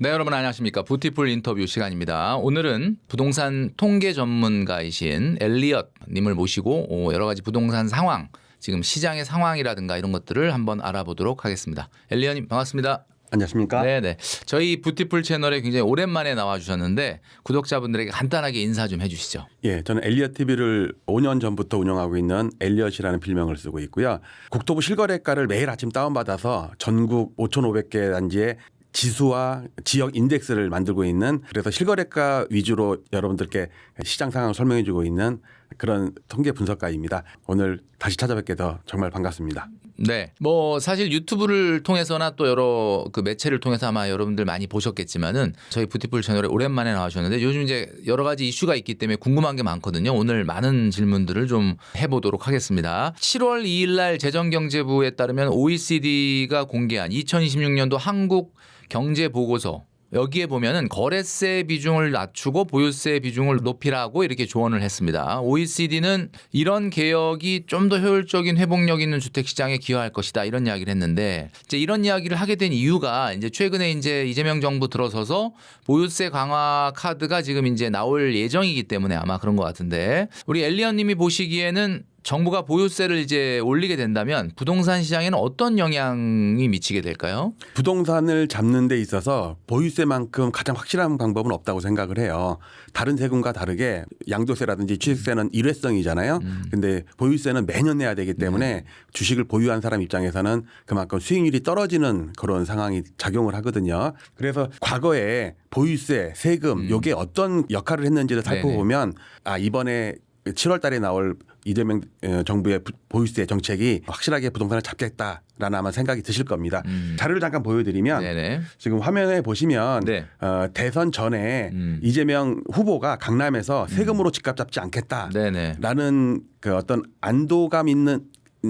네, 여러분 안녕하십니까. 뷰티풀 인터뷰 시간입니다. 오늘은 부동산 통계 전문가이신 엘리엇 님을 모시고 여러 가지 부동산 상황, 지금 시장의 상황이라든가 이런 것들을 한번 알아보도록 하겠습니다. 엘리엇 님 반갑습니다. 안녕하십니까? 네네. 저희 뷰티풀 채널에 굉장히 오랜만에 나와주셨는데 구독자분들에게 간단하게 인사 좀 해주시죠. 예, 저는 엘리엇 TV를 5년 전부터 운영하고 있는 엘리엇이라는 필명을 쓰고 있고요. 국토부 실거래가를 매일 아침 다운받아서 전국 5,500개 단지에 지수와 지역 인덱스를 만들고 있는, 그래서 실거래가 위주로 여러분들께 시장 상황을 설명해 주고 있는 그런 통계 분석가입니다. 오늘 다시 찾아뵙게 돼서 정말 반갑습니다. 네. 뭐 사실 유튜브를 통해서나 또 여러 그 매체를 통해서 아마 여러분들 많이 보셨겠지만은 저희 뷰티풀 채널에 오랜만에 나와주셨는데 요즘 이제 여러 가지 이슈가 있기 때문에 궁금한 게 많거든요. 오늘 많은 질문들을 좀 해보도록 하겠습니다. 7월 2일 날 재정경제부에 따르면 OECD가 공개한 2026년도 한국 경제 보고서, 여기에 보면은 거래세 비중을 낮추고 보유세 비중을 높이라고 이렇게 조언을 했습니다. OECD는 이런 개혁이 좀 더 효율적인 회복력 있는 주택 시장에 기여할 것이다, 이런 이야기를 했는데, 이제 이런 이야기를 하게 된 이유가 이제 최근에 이제 이재명 정부 들어서서 보유세 강화 카드가 지금 이제 나올 예정이기 때문에 아마 그런 것 같은데, 우리 엘리엇 님이 보시기에는 정부가 보유세를 이제 올리게 된다면 부동산 시장에는 어떤 영향이 미치게 될까요? 부동산을 잡는 데 있어서 보유세만큼 가장 확실한 방법은 없다고 생각을 해요. 다른 세금과 다르게 양도세라든지 취득세는 일회성이잖아요. 근데 보유세는 매년 내야 되기 때문에 주식을 보유한 사람 입장에서는 그만큼 수익률이 떨어지는 그런 상황이 작용을 하거든요. 그래서 과거에 보유세, 세금 요게 어떤 역할을 했는지를 살펴보면 이번에 7월 달에 나올 이재명 정부의 보유세 정책이 확실하게 부동산을 잡겠다라는 아마 생각이 드실 겁니다. 자료를 잠깐 보여드리면 지금 화면에 보시면 대선 전에 이재명 후보가 강남에서 세금으로 집값 잡지 않겠다라는 그 어떤 안도감 있는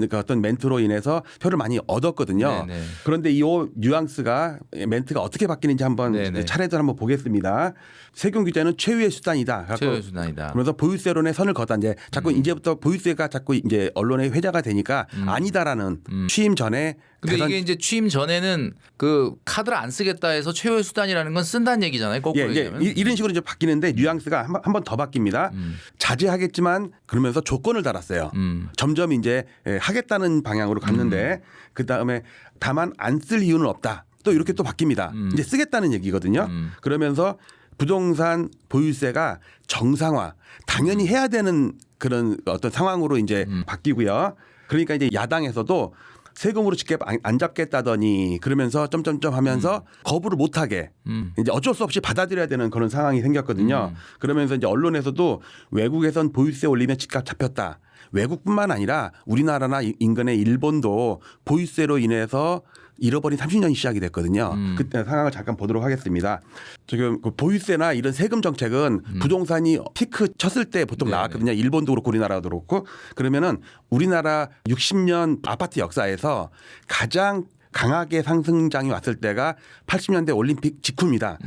그 어떤 멘트로 인해서 표를 많이 얻었거든요. 그런데 이 뉘앙스가, 멘트가 어떻게 바뀌는지 한번 차례대로 한번 보겠습니다. 세금 규제는 최후의 수단이다. 최후의 수단이다. 그래서 보유세론에 선을 걷다. 이제 자꾸 이제부터 보유세가 자꾸 이제 언론에 회자가 되니까 아니다라는 취임 전에. 근데 이게 이제 취임 전에는 그 카드를 안 쓰겠다 해서 최후의 수단이라는 건 쓴다는 얘기잖아요. 거꾸로 얘기하면. 이런 식으로 이제 바뀌는데 뉘앙스가 한 번 더 바뀝니다. 자제하겠지만 그러면서 조건을 달았어요. 점점 이제 하겠다는 방향으로 갔는데 그 다음에 다만 안 쓸 이유는 없다. 또 이렇게 또 바뀝니다. 이제 쓰겠다는 얘기거든요. 그러면서 부동산 보유세가 정상화, 당연히 해야 되는 그런 어떤 상황으로 이제 바뀌고요. 그러니까 이제 야당에서도 세금으로 직접 안 잡겠다더니 그러면서 점점점 하면서 거부를 못하게 이제 어쩔 수 없이 받아들여야 되는 그런 상황이 생겼거든요. 그러면서 이제 언론에서도 외국에선 보유세 올리면 집값 잡혔다. 외국뿐만 아니라 우리나라나 인근의 일본도 보유세로 인해서 잃어버린 30년이 시작이 됐거든요. 그때 상황을 잠깐 보도록 하겠습니다. 지금 그 보유세나 이런 세금 정책은 부동산이 피크 쳤을 때 보통 나왔거든요. 일본도 그렇고 우리나라도 그렇고. 그러면은 우리나라 60년 아파트 역사에서 가장 강하게 상승장이 왔을 때가 80년대 올림픽 직후입니다.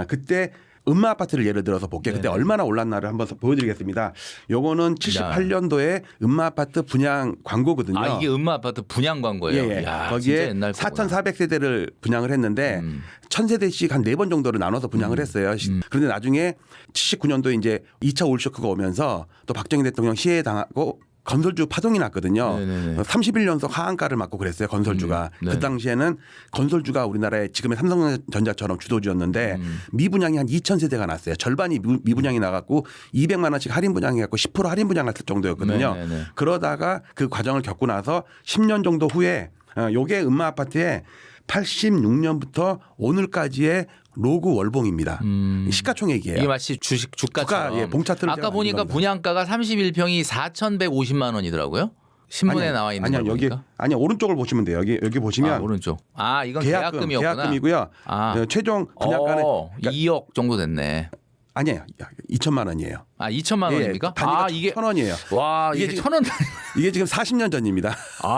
그때 음마 아파트를 예를 들어서 볼게요. 그때 얼마나 올랐나를 한번 보여드리겠습니다. 요거는 78년도에 음마 아파트 분양 광고거든요. 아, 이게 음마 아파트 분양 광고예요? 예. 야, 거기에 4,400세대를 분양을 했는데 1,000세대씩 한 4번 정도를 나눠서 분양을 했어요. 그런데 나중에 79년도에 이제 2차 올쇼크가 오면서 또 박정희 대통령 시해에 당하고 건설주 파동이 났거든요. 31년속 하한가를 맞고 그랬어요. 건설주가. 그 당시에는 건설주가 우리나라의 지금의 삼성전자처럼 주도주였는데 미분양이 한 2,000세대가 났어요. 절반이 미분양이 나갔고 200만 원씩 할인 분양해갖고 10% 할인 분양했을 정도였거든요. 그러다가 그 과정을 겪고 나서 10년 정도 후에 요게 음마 아파트에 86년부터 오늘까지의 로그 월봉입니다. 시가총액이에요. 이게 마치 주가처럼. 봉차트를 아까 보니까 분양가가 31평이 4,150만 원이더라고요. 신문에 나와 있는 거 보니까. 아니요, 오른쪽을 보시면 돼요. 여기 보시면 오른쪽. 이건 계약금이었구나. 계약금이고요. 최종 분양가는 2억 정도 됐네. 아니에요. 2천만 원이에요. 2천만 원입니까? 단위가 이게 1,000원이에요. 와, 이게 1,000원. 이게 지금 40년 전입니다.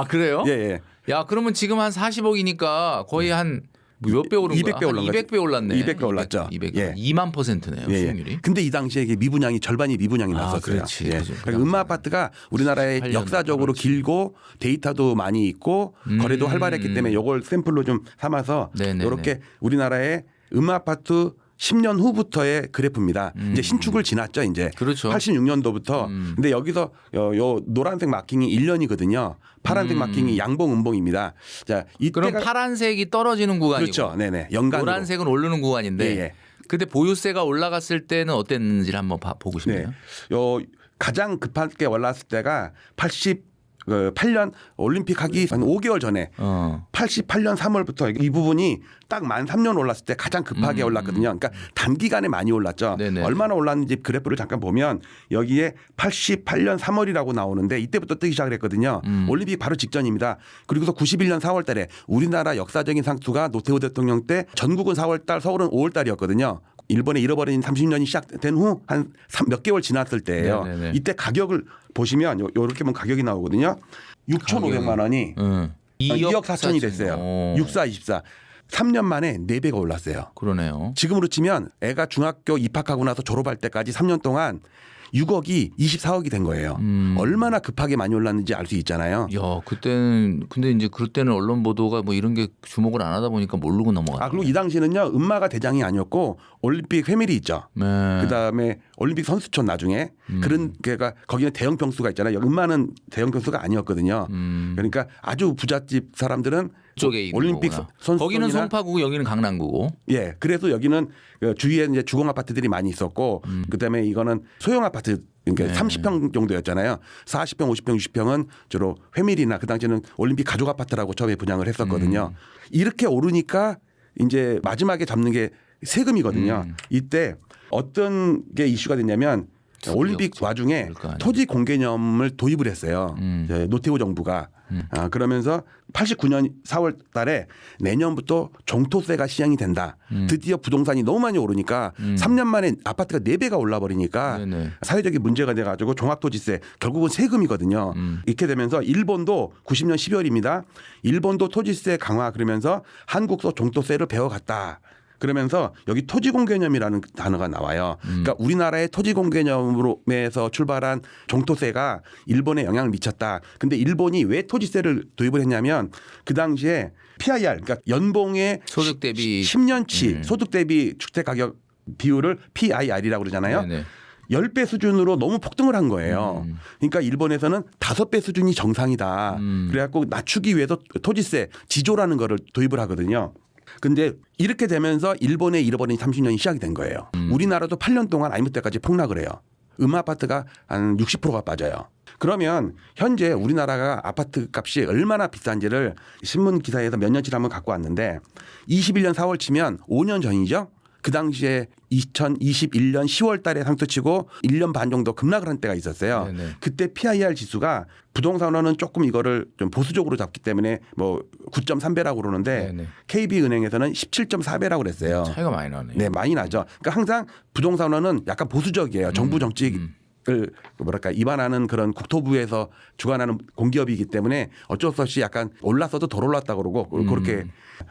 그래요? 예. 야, 그러면 지금 한 40억이니까 거의 한 몇 배 오른 거야? 200배 올랐네. 200배 올랐네. 200배 올랐죠. 200. 2만%네요. 수익률이. 근데 이 당시에 미분양이 절반이 미분양이 났었어요. 그렇지. 그러니까 음마 아파트가 우리나라에 역사적으로 길고 데이터도 많이 있고 거래도 활발했기 때문에 이걸 샘플로 좀 삼아서 이렇게 우리나라의 음아파트 10년 후부터의 그래프입니다. 이제 신축을 지났죠, 이제. 그렇죠. 86년도부터. 근데 여기서 요 노란색 마킹이 1년이거든요. 파란색 마킹이 양봉 음봉입니다. 자, 그럼 이때가 파란색이 떨어지는 구간이고 그렇죠. 네네. 연간으로. 노란색은 오르는 구간인데 예, 예. 근데 보유세가 올라갔을 때는 어땠는지를 한번 보고 싶네요. 네. 요 가장 급하게 올랐을 때가 88년 올림픽 하기 한 5개월 전에 88년 3월부터 이 부분이 딱 만 3년 올랐을 때 가장 급하게 올랐거든요. 그러니까 단기간에 많이 올랐죠. 네네. 얼마나 올랐는지 그래프를 잠깐 보면 여기에 88년 3월이라고 나오는데 이때부터 뜨기 시작을 했거든요. 올림픽 바로 직전입니다. 그리고서 91년 4월 달에 우리나라 역사적인 상수가 노태우 대통령 때 전국은 4월 달, 서울은 5월 달이었거든요. 일본의 잃어버린 30년이 시작된 후 한 몇 개월 지났을 때예요. 네네네. 이때 가격을 보시면 요렇게 보면 가격이 나오거든요. 6,500만 원이 2억 4천이 됐어요. 6424. 3년 만에 4배가 올랐어요. 그러네요. 지금으로 치면 애가 중학교 입학하고 나서 졸업할 때까지 3년 동안 6억이 24억이 된 거예요. 얼마나 급하게 많이 올랐는지 알 수 있잖아요. 야, 그때는 근데 이제 그때는 언론 보도가 뭐 이런 게 주목을 안 하다 보니까 모르고 넘어갔어요. 아, 그리고 이 당시는요, 음마가 대장이 아니었고 올림픽 회밀이 있죠. 네. 그다음에 올림픽 선수촌 나중에 그런 게가 거기는 대형 평수가 있잖아요. 음마는 대형 평수가 아니었거든요. 그러니까 아주 부잣집 사람들은 쪽에 있는 올림픽 거구나. 선수촌이나 거기는 송파구고 여기는 강남구고. 예, 그래서 여기는 그 주위에 이제 주공 아파트들이 많이 있었고, 그다음에 이거는 소형 아파트 그러니까 30평 정도였잖아요. 40평, 50평, 60평은 주로 회밀이나 그 당시에는 올림픽 가족 아파트라고 처음에 분양을 했었거든요. 이렇게 오르니까 이제 마지막에 잡는 게 세금이거든요. 이때 어떤 게 이슈가 됐냐면 올림픽 와중에 토지 공개념을 도입을 했어요. 이제 노태우 정부가. 그러면서 89년 4월 달에 내년부터 종토세가 시행이 된다. 드디어 부동산이 너무 많이 오르니까 3년 만에 아파트가 4배가 올라 버리니까 네네. 사회적인 문제가 돼 가지고 종합토지세 결국은 세금이거든요. 이렇게 되면서 일본도 90년 12월입니다. 일본도 토지세 강화 그러면서 한국도 종토세를 배워갔다. 그러면서 여기 토지공개념이라는 단어가 나와요. 그러니까 우리나라의 토지공개념으로에서 출발한 종토세가 일본에 영향을 미쳤다. 근데 일본이 왜 토지세를 도입을 했냐면 그 당시에 PIR 그러니까 연봉의 소득 대비 10년치 소득 대비 주택 가격 비율을 PIR이라고 그러잖아요. 네네. 10배 수준으로 너무 폭등을 한 거예요. 그러니까 일본에서는 5배 수준이 정상이다. 그래갖고 낮추기 위해서 토지세 지조라는 거를 도입을 하거든요. 근데 이렇게 되면서 일본의 잃어버린 30년이 시작이 된 거예요. 우리나라도 8년 동안 IMF 때까지 폭락을 해요. 아파트가 한 60%가 빠져요. 그러면 현재 우리나라가 아파트 값이 얼마나 비싼지를 신문 기사에서 몇 년치를 한번 갖고 왔는데 21년 4월 치면 5년 전이죠. 그 당시에 2021년 10월 달에 상투치고 1년 반 정도 급락을 한 때가 있었어요. 네네. 그때 PIR 지수가 부동산원은 조금 이거를 좀 보수적으로 잡기 때문에 뭐 9.3배라고 그러는데 네네. KB은행에서는 17.4배라고 그랬어요. 차이가 많이 나네요. 네, 많이 나죠. 그러니까 항상 부동산원은 약간 보수적이에요. 정부 정책을 뭐랄까 입안하는 그런 국토부에서 주관하는 공기업이기 때문에 어쩔 수 없이 약간 올랐어도 덜 올랐다고 그러고 그렇게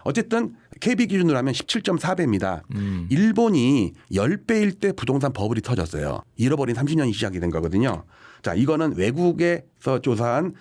어쨌든 KB 기준으로 하면 17.4배입니다. 일본이 10배일 때 부동산 버블이 터졌어요. 잃어버린 30년이 시작이 된 거거든요. 자, 이거는 외국에서 조사한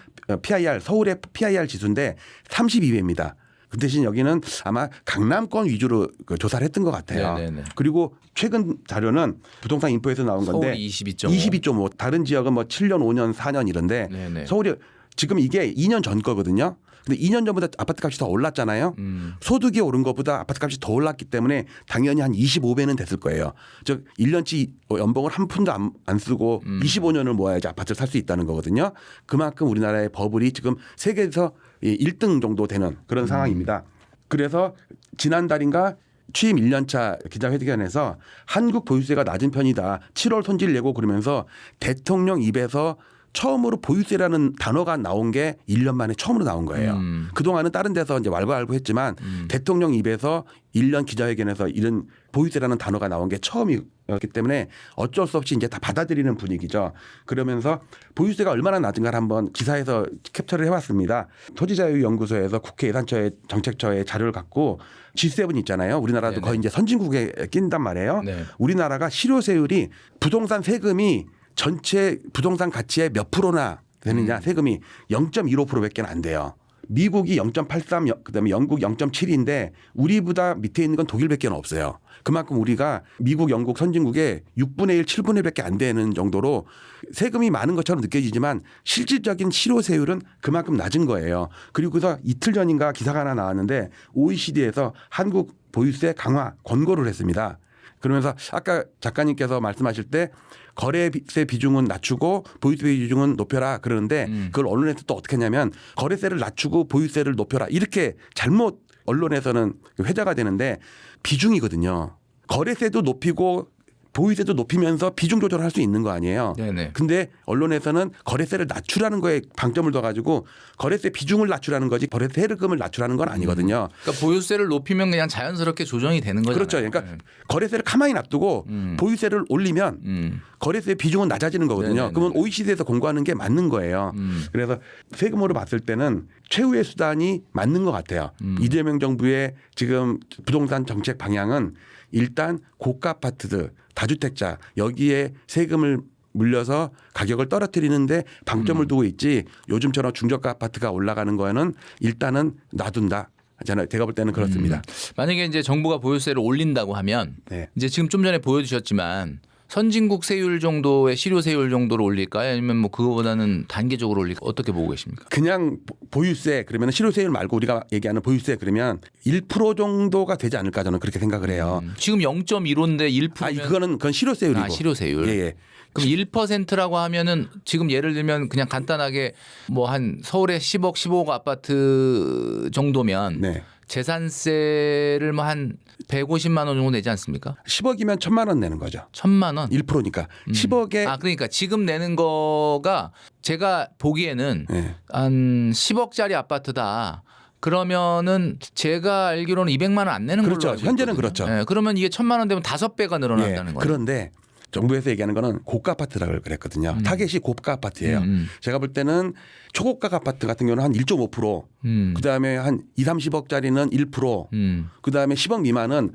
PIR 서울의 PIR 지수인데 32배입니다. 그 대신 여기는 아마 강남권 위주로 조사를 했던 것 같아요. 네네네. 그리고 최근 자료는 부동산 인포에서 나온 건데 서울이 22.5. 22.5. 다른 지역은 뭐 7년, 5년, 4년 이런데 네네. 서울이 지금 이게 2년 전 거거든요. 근데 2년 전보다 아파트 값이 더 올랐잖아요. 소득이 오른 것보다 아파트 값이 더 올랐기 때문에 당연히 한 25배는 됐을 거예요. 즉 1년치 연봉을 한 푼도 안 쓰고 25년을 모아야지 아파트를 살 수 있다는 거거든요. 그만큼 우리나라의 버블이 지금 세계에서 1등 정도 되는 그런 상황입니다. 그래서 지난달인가 취임 1년차 기자회견에서 한국 보유세가 낮은 편이다. 7월 손질 내고 그러면서 대통령 입에서 처음으로 보유세라는 단어가 나온 게 1년 만에 처음으로 나온 거예요. 그동안은 다른 데서 이제 왈가왈부했지만 대통령 입에서 1년 기자회견에서 이런 보유세라는 단어가 나온 게 처음이었기 때문에 어쩔 수 없이 이제 다 받아들이는 분위기죠. 그러면서 보유세가 얼마나 낮은가를 한번 기사에서 캡처를 해왔습니다. 토지자유연구소에서 국회 예산처의 정책처의 자료를 갖고 G7 있잖아요. 우리나라도 네네. 거의 이제 선진국에 낀단 말이에요. 네. 우리나라가 실효세율이 부동산 세금이 전체 부동산 가치의 몇 프로나 되느냐 세금이 0.15%밖에 안 돼요. 미국이 0.83, 그다음에 영국 0.7인데 우리보다 밑에 있는 건 독일밖에 없어요. 그만큼 우리가 미국, 영국 선진국의 6분의 1, 7분의 1밖에 안 되는 정도로 세금이 많은 것처럼 느껴지지만 실질적인 실효세율은 그만큼 낮은 거예요. 그리고 그래서 이틀 전인가 기사가 하나 나왔는데 OECD에서 한국 보유세 강화 권고를 했습니다. 그러면서 아까 작가님께서 말씀하실 때 거래세 비중은 낮추고 보유세 비중은 높여라 그러는데 그걸 언론에서 또 어떻게 했냐면 거래세를 낮추고 보유세를 높여라 이렇게 잘못 언론에서는 회자가 되는데 비중이거든요. 거래세도 높이고 보유세도 높이면서 비중 조절을 할 수 있는 거 아니에요. 네네. 근데 언론에서는 거래세를 낮추라는 거에 방점을 둬가지고 거래세 비중을 낮추라는 거지 거래세 세금을 낮추라는 건 아니거든요. 그러니까 보유세를 높이면 그냥 자연스럽게 조정이 되는 거잖아요. 그렇죠. 그러니까 거래세를 가만히 놔두고 보유세를 올리면 거래세 비중은 낮아지는 거거든요. 네네네. 그러면 OECD에서 공고하는 게 맞는 거예요. 그래서 세금으로 봤을 때는 최후의 수단이 맞는 것 같아요. 이재명 정부의 지금 부동산 정책 방향은 일단 고가 아파트들 다주택자 여기에 세금을 물려서 가격을 떨어뜨리는데 방점을 두고 있지 요즘처럼 중저가 아파트가 올라가는 거에는 일단은 놔둔다. 저는 제가 볼 때는 그렇습니다. 만약에 이제 정부가 보유세를 올린다고 하면 네. 이제 지금 좀 전에 보여주셨지만 선진국 세율 정도의 실효세율 정도로 올릴까요? 아니면 뭐 그거보다는 단계적으로 올릴까? 어떻게 보고 계십니까? 그냥 보유세 그러면 실효세율 말고 우리가 얘기하는 보유세 그러면 1% 정도가 되지 않을까 저는 그렇게 생각을 해요. 지금 0.15인데 1%면 그건 실효세율이고. 실효세율. 예. 그럼 1%라고 하면은 지금 예를 들면 그냥 간단하게 뭐 한 서울의 10억, 15억 아파트 정도면 네. 재산세를 뭐 한 150만 원 정도 내지 않습니까? 10억이면 1,000만 원 내는 거죠. 1,000만 원. 1%니까 10억에 아 그러니까 지금 내는 거가 제가 보기에는 네. 한 10억짜리 아파트다. 그러면은 제가 알기로는 200만 원 안 내는 걸로 그렇죠. 알고 현재는 있거든요. 그렇죠. 예, 그러면 이게 1,000만 원 되면 5배가 늘어난다는 거예요. 그런데 정부에서 얘기하는 거는 고가 아파트라고 그랬거든요. 타겟이 고가 아파트예요. 제가 볼 때는 초고가 아파트 같은 경우는 한 1.5%, 그다음에 한 2, 30억짜리는 1%, 그다음에 10억 미만은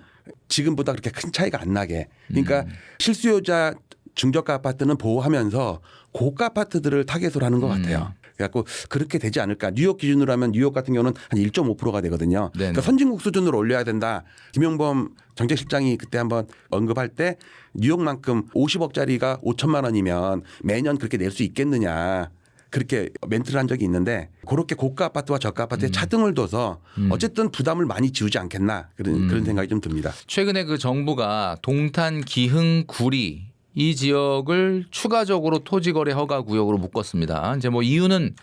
지금보다 그렇게 큰 차이가 안 나게. 그러니까 실수요자 중저가 아파트는 보호하면서 고가 아파트들을 타겟으로 하는 것 같아요. 그래갖고 그렇게 되지 않을까. 뉴욕 기준으로 하면 뉴욕 같은 경우는 한 1.5%가 되거든요. 그러니까 선진국 수준으로 올려야 된다. 김용범 정책실장이 그때 한번 언급할 때 뉴욕만큼 50억짜리가 5천만 원이면 매년 그렇게 낼 수 있겠느냐. 그렇게 멘트를 한 적이 있는데 그렇게 고가 아파트와 저가 아파트에 차등을 둬서 어쨌든 부담을 많이 지우지 않겠나 그런 생각이 좀 듭니다. 최근에 그 정부가 동탄, 기흥, 구리 이 지역을 추가적으로 토지거래 허가 구역으로 묶었습니다. 이제 뭐 이유는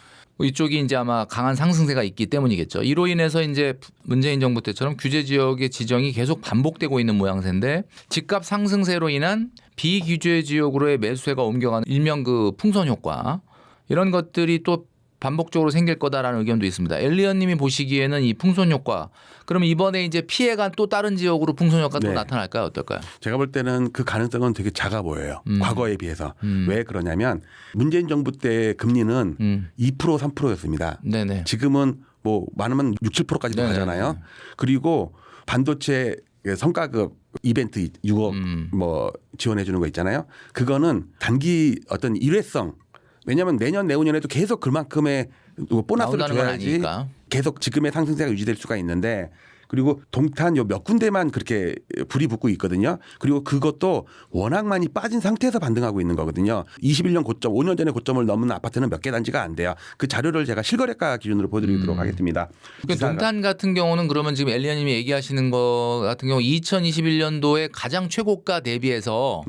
이쪽이 이제 아마 강한 상승세가 있기 때문이겠죠. 이로 인해서 이제 문재인 정부 때처럼 규제 지역의 지정이 계속 반복되고 있는 모양새인데 집값 상승세로 인한 비규제 지역으로의 매수세가 옮겨가는 일명 그 풍선 효과 이런 것들이 또 반복적으로 생길 거다라는 의견도 있습니다. 엘리언님이 보시기에는 이 풍선 효과 그러면 이번에 이제 피해가 또 다른 지역으로 풍선 효과 또 나타날까요? 어떨까요? 제가 볼 때는 그 가능성은 되게 작아 보여요. 과거에 비해서. 왜 그러냐면 문재인 정부 때 금리는 2% 3%였습니다. 네네. 지금은 뭐 많으면 6, 7%까지도 가잖아요. 그리고 반도체 성과급 이벤트 6억 뭐 지원해 주는 거 있잖아요. 그거는 단기 어떤 일회성 왜냐하면 내년 내후년에도 계속 그만큼의 보너스를 줘야지 계속 지금의 상승세가 유지될 수가 있는데 그리고 동탄 요 몇 군데만 그렇게 불이 붙고 있거든요. 그리고 그것도 워낙 많이 빠진 상태에서 반등하고 있는 거거든요. 21년 고점 5년 전에 고점을 넘은 아파트는 몇 개 단지가 안 돼요. 그 자료를 제가 실거래가 기준으로 보여드리도록 하겠습니다. 동탄 같은 경우는 그러면 지금 엘리아님이 얘기하시는 거 같은 경우 2021년도에 가장 최고가 대비해서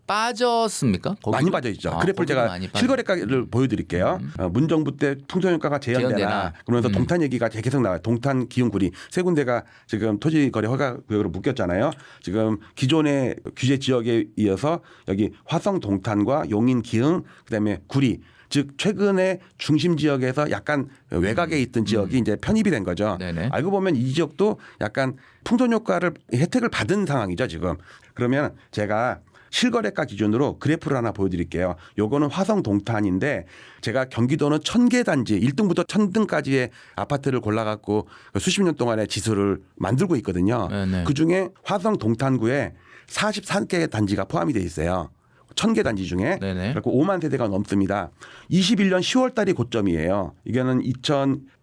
빠졌습니까? 많이 빠져 있죠. 그래프를 제가 실거래가를 보여드릴게요. 문정부 때 풍선효과가 재현되나 그러면서 동탄 얘기가 계속 나와요. 동탄, 기흥, 구리 세 군데가 지금 토지거래 허가 구역으로 묶였잖아요. 지금 기존의 규제 지역에 이어서 여기 화성, 동탄과 용인, 기흥 그다음에 구리 즉 최근에 중심 지역에서 약간 외곽에 있던 지역이 이제 편입이 된 거죠. 네네. 알고 보면 이 지역도 약간 풍선 효과를 혜택을 받은 상황이죠. 지금 그러면 제가 실거래가 기준으로 그래프를 하나 보여드릴게요. 요거는 화성 동탄인데 제가 경기도는 1000개 단지 1등부터 1000등까지의 아파트를 골라갖고 수십 년 동안의 지수를 만들고 있거든요. 그중에 화성 동탄구에 43개 단지가 포함이 돼 있어요. 1000개 단지 중에 그리고 5만 세대가 넘습니다. 21년 10월 달이 고점이에요. 이거는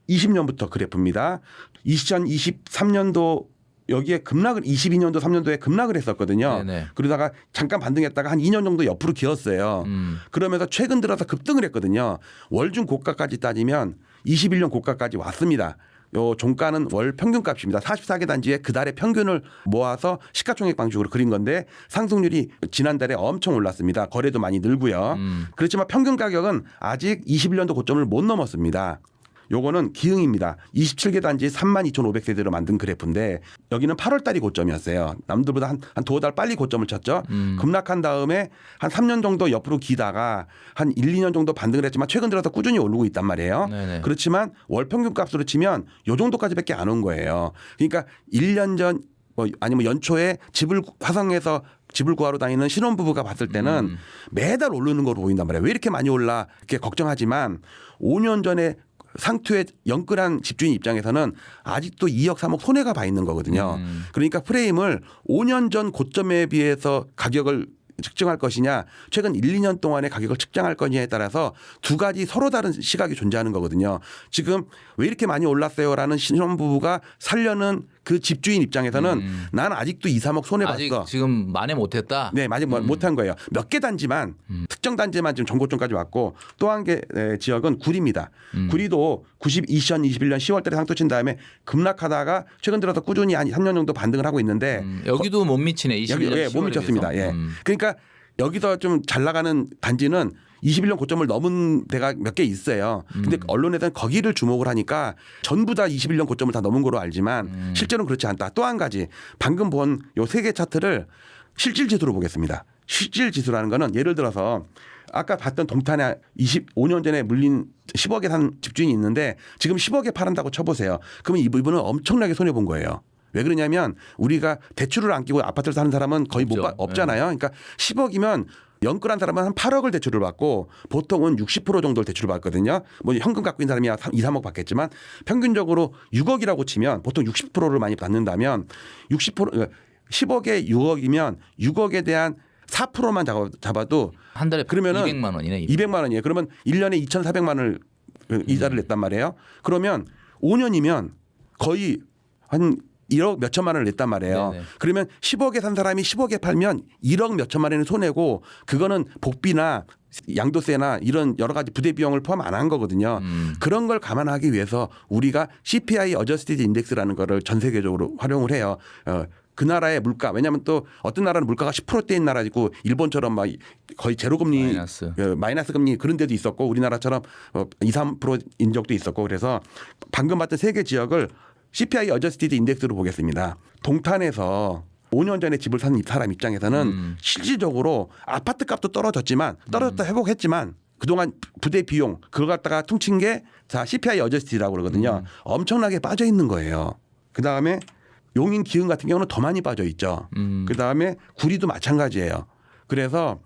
20년부터 그래프입니다. 2023년도 여기에 급락을 22년도 3년도에 급락을 했었거든요. 네네. 그러다가 잠깐 반등했다가 한 2년 정도 옆으로 기었어요. 그러면서 최근 들어서 급등을 했거든요. 월중 고가까지 따지면 21년 고가까지 왔습니다. 요 종가는 월 평균값입니다. 44개 단지의 그 달의 평균을 모아서 시가총액 방식으로 그린 건데 상승률이 지난달에 엄청 올랐습니다. 거래도 많이 늘고요. 그렇지만 평균 가격은 아직 21년도 고점을 못 넘었습니다. 요거는 기흥입니다. 27개 단지 32,500세대로 만든 그래프인데 여기는 8월 달이 고점이었어요. 남들보다 한 두어 달 빨리 고점을 쳤죠. 급락한 다음에 한 3년 정도 옆으로 기다가 한 1, 2년 정도 반등을 했지만 최근 들어서 꾸준히 오르고 있단 말이에요. 네네. 그렇지만 월 평균 값으로 치면 요 정도까지밖에 안 온 거예요. 그러니까 1년 전 아니면 연초에 집을 화성에서 집을 구하러 다니는 신혼부부가 봤을 때는 매달 오르는 걸로 보인단 말이에요. 왜 이렇게 많이 올라 이렇게 걱정하지만 5년 전에 상투에 영끌한 집주인 입장에서는 아직도 2억 3억 손해가 봐 있는 거거든요. 그러니까 프레임을 5년 전 고점에 비해서 가격을 측정할 것이냐 최근 1, 2년 동안의 가격을 측정할 거냐에 따라서 두 가지 서로 다른 시각이 존재하는 거거든요. 지금 왜 이렇게 많이 올랐어요라는 신혼부부가 살려는 그 집주인 입장에서는 난 아직도 2, 3억 손해봤어. 아직 지금 만회 못했다. 네, 아직 못한 거예요. 몇 개 단지만 특정 단지만 지금 전고점까지 왔고 또 한 개 지역은 구리입니다. 구리도 2021년 10월 달에 상투 친 다음에 급락하다가 최근 들어서 꾸준히 한 3년 정도 반등을 하고 있는데 여기도 못 미치네. 21년 여기 못 미쳤습니다. 예. 그러니까 여기서 좀 잘 나가는 단지는 21년 고점을 넘은 데가 몇 개 있어요. 근데 언론에서는 거기를 주목을 하니까 전부 다 21년 고점을 다 넘은 거로 알지만 실제로는 그렇지 않다. 또 한 가지 방금 본 요 세 개 차트를 실질 지수로 보겠습니다. 실질 지수라는 거는 예를 들어서 아까 봤던 동탄에 25년 전에 물린 10억에 산 집주인이 있는데 지금 10억에 팔한다고 쳐보세요. 그러면 이분은 엄청나게 손해 본 거예요. 왜 그러냐면 우리가 대출을 안 끼고 아파트를 사는 사람은 거의 없잖아요. 그러니까 10억이면 영끌한 사람은 한 8억을 대출을 받고 보통은 60% 정도를 대출을 받거든요. 뭐 현금 갖고 있는 사람이 2, 3억 받겠지만 평균적으로 6억이라고 치면 보통 60%를 많이 받는다면 10억에 6억이면 6억에 대한 4%만 잡아도 한 달에 그러면은 200만 원이네. 200만 원이에요. 그러면 1년에 2,400만 원을 이자를 냈단 말이에요. 그러면 5년이면 거의 한 1억 몇 천만 원을 냈단 말이에요. 네네. 그러면 10억에 산 사람이 10억에 팔면 1억 몇 천만 원은 손해고 그거는 복비나 양도세나 이런 여러 가지 부대 비용을 포함 안 한 거거든요. 그런 걸 감안하기 위해서 우리가 CPI 어저스티드 인덱스라는 거를 전 세계적으로 활용을 해요. 그 나라의 물가 왜냐하면 또 어떤 나라는 물가가 10%대인 나라 있고 일본처럼 막 거의 제로금리 마이너스 금리 그런 데도 있었고 우리나라처럼 2, 3%인 적도 있었고 그래서 방금 봤던 세 개 지역을 CPI 어저스티드 인덱스로 보겠습니다. 동탄에서 5년 전에 집을 산 사람 입장에서는 실질적으로 아파트 값도 떨어졌지만 떨어졌다 회복했지만 그동안 부대 비용 그걸 갖다가 퉁친 게 자 CPI 어저스티드라고 그러거든요. 엄청나게 빠져 있는 거예요. 그다음에 용인 기흥 같은 경우는 더 많이 빠져 있죠. 그다음에 구리도 마찬가지예요. 그래서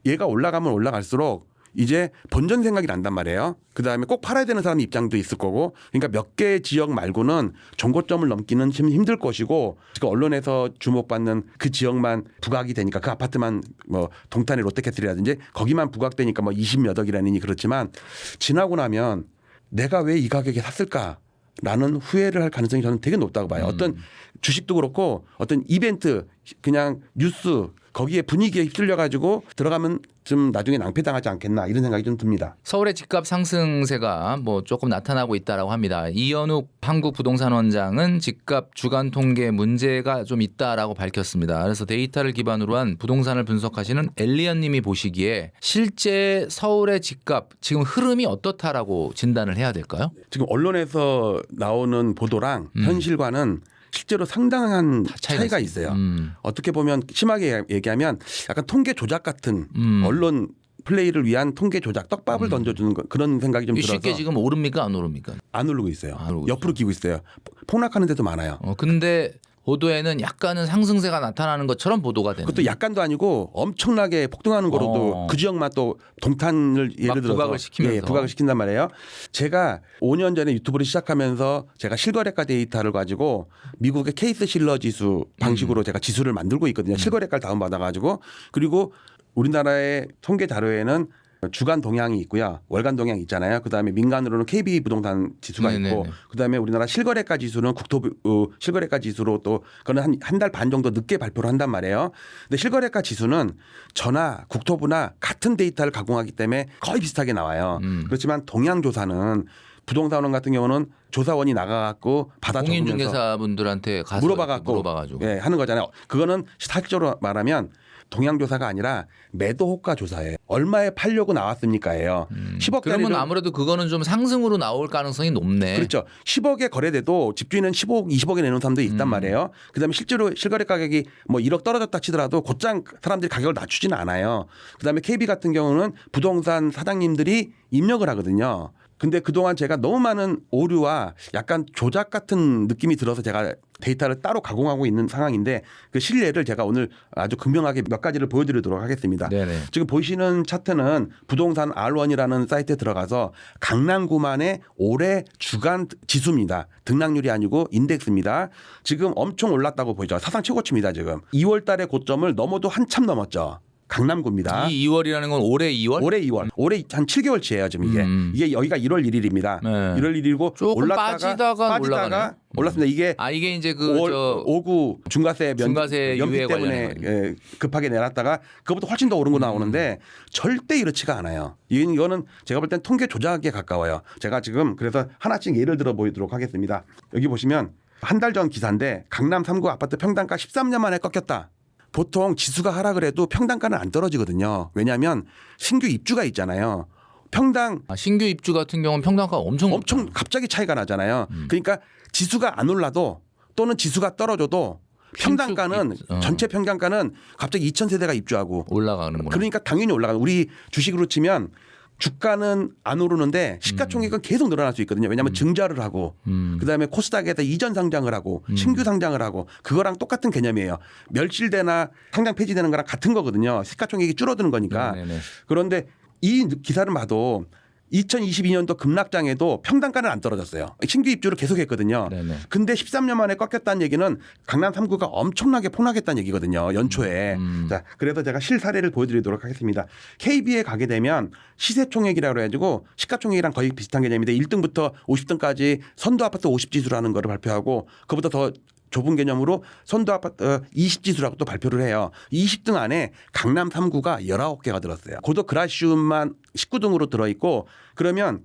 얘가 올라가면 올라갈수록 이제 본전 생각이 난단 말이에요. 그다음에 꼭 팔아야 되는 사람 입장도 있을 거고 그러니까 몇 개 지역 말고는 종고점을 넘기는 좀 힘들 것이고 지금 언론에서 주목받는 그 지역만 부각이 되니까 그 아파트만 뭐 동탄의 롯데캐슬이라든지 거기만 부각되니까 뭐 20몇 억이라니 그렇지만 지나고 나면 내가 왜 이 가격에 샀을까? 라는 후회를 할 가능성이 저는 되게 높다고 봐요. 어떤 주식도 그렇고 어떤 이벤트 그냥 뉴스 거기에 분위기에 휩쓸려 가지고 들어가면 좀 나중에 낭패당하지 않겠나 이런 생각이 좀 듭니다. 서울의 집값 상승세가 뭐 조금 나타나고 있다라고 합니다. 이현욱 한국부동산원장은 집값 주간 통계 문제가 좀 있다라고 밝혔습니다. 그래서 데이터를 기반으로 한 부동산을 분석하시는 엘리언 님이 보시기에 실제 서울의 집값 지금 흐름이 어떻다라고 진단을 해야 될까요? 지금 언론에서 나오는 보도랑 현실과는 실제로 상당한 차이가 있어요. 어떻게 보면 심하게 얘기하면 약간 통계 조작 같은 언론 플레이를 위한 통계 조작, 떡밥을 던져주는 그런 생각이 좀 들어서 쉽게 지금 오릅니까 안 오릅니까? 안 오르고 있어요. 안 오르고 옆으로 기고 있어요. 폭락하는 데도 많아요. 근데 보도에는 약간은 상승세가 나타나는 것처럼 보도가 되는. 그것도 약간도 아니고 엄청나게 폭등하는 거로도 그 지역만 또 동탄을 예를 들어서 부각을 시키면서. 예, 부각을 시킨단 말이에요. 제가 5년 전에 유튜브를 시작하면서 제가 실거래가 데이터를 가지고 미국의 케이스 실러 지수 방식으로 제가 지수를 만들고 있거든요. 실거래가를 다운받아 가지고 그리고 우리나라의 통계 자료에는 주간 동향이 있고요. 월간 동향이 있잖아요. 그다음에 민간으로는 KB 부동산 지수가 네네네. 있고 그다음에 우리나라 실거래가 지수는 국토부 실거래가 지수로 또 그거는 한 달 반 정도 늦게 발표를 한단 말이에요. 근데 실거래가 지수는 전화 국토부나 같은 데이터를 가공하기 때문에 거의 비슷하게 나와요. 그렇지만 동향조사는 부동산원 같은 경우는 조사원이 나가갖고 받아 적으면서 공인중개사분들한테 가서 물어봐가지고 예, 하는 거잖아요. 그거는 사실적으로 말하면 동향조사가 아니라 매도 호가 조사예요. 얼마에 팔려고 나왔습니까예요. 10억짜리 그러면 아무래도 그거는 좀 상승으로 나올 가능성이 높네. 그렇죠. 10억에 거래돼도 집주인은 15억, 20억에 내놓은 사람도 있단 말이에요. 그다음에 실제로 실거래 가격이 뭐 1억 떨어졌다 치더라도 곧장 사람들이 가격을 낮추지는 않아요. 그다음에 KB 같은 경우는 부동산 사장님들이 입력을 하거든요. 근데 그동안 제가 너무 많은 오류와 약간 조작 같은 느낌이 들어서 제가 데이터를 따로 가공하고 있는 상황인데 그 실례를 제가 오늘 아주 극명하게 몇 가지를 보여드리도록 하겠습니다. 네네. 지금 보시는 차트는 부동산 R1이라는 사이트에 들어가서 강남구만의 올해 주간 지수입니다. 등락률이 아니고 인덱스입니다. 지금 엄청 올랐다고 보이죠. 사상 최고치입니다. 지금 2월 달의 고점을 넘어도 한참 넘었죠. 강남구입니다. 이 2월이라는 건 올해 2월? 올해 2월. 올해 한 7개월치예요, 지금 이게. 이게 여기가 1월 1일입니다. 네. 1월 1일이고 조금 올랐다가 빠지다가 올라가네요. 올랐습니다. 이게 이게 이제 5구 중과세 중과세 면비 유예 때문에 관련해 예, 급하게 내놨다가 그것보다 훨씬 더 오른 거 나오는데 절대 이렇지가 않아요. 이거는 제가 볼 땐 통계 조작에 가까워요. 제가 지금 그래서 하나씩 예를 들어 보이도록 하겠습니다. 여기 보시면 한 달 전 기사인데 강남 3구 아파트 평당가 13년 만에 꺾였다. 보통 지수가 하락을 해도 평당가는 안 떨어지거든요. 왜냐하면 신규 입주가 있잖아요. 평당 신규 입주 같은 경우는 평당가가 엄청 갑자기 차이가 나잖아요. 그러니까 지수가 안 올라도 또는 지수가 떨어져도 평당가는 전체 평당가는 갑자기 2,000세대가 입주하고 올라가는구나. 그러니까 당연히 올라가는. 우리 주식으로 치면 주가는 안 오르는데 시가총액은 계속 늘어날 수 있거든요. 왜냐하면 증자를 하고 그다음에 코스닥에다 이전 상장을 하고 신규 상장을 하고 그거랑 똑같은 개념이에요. 멸실되나 상장 폐지되는 거랑 같은 거거든요. 시가총액이 줄어드는 거니까. 네네네. 그런데 이 기사를 봐도 2022년도 급락장에도 평당가는 안 떨어졌어요. 신규 입주를 계속했거든요. 네네. 근데 13년 만에 꺾였다는 얘기는 강남 3구가 엄청나게 폭락했다는 얘기거든요. 연초에. 자, 그래서 제가 실사례를 보여드리도록 하겠습니다. KB에 가게 되면 시세총액이라고 해가지고 시가총액이랑 거의 비슷한 개념인데 1등부터 50등까지 선도아파트 50지수라는 거를 발표하고 그보다 더 좁은 개념으로 선도아파트 20지수라고 또 발표를 해요. 20등 안에 강남 3구가 19개가 들었어요. 고도 그라시움만 19등으로 들어있고 그러면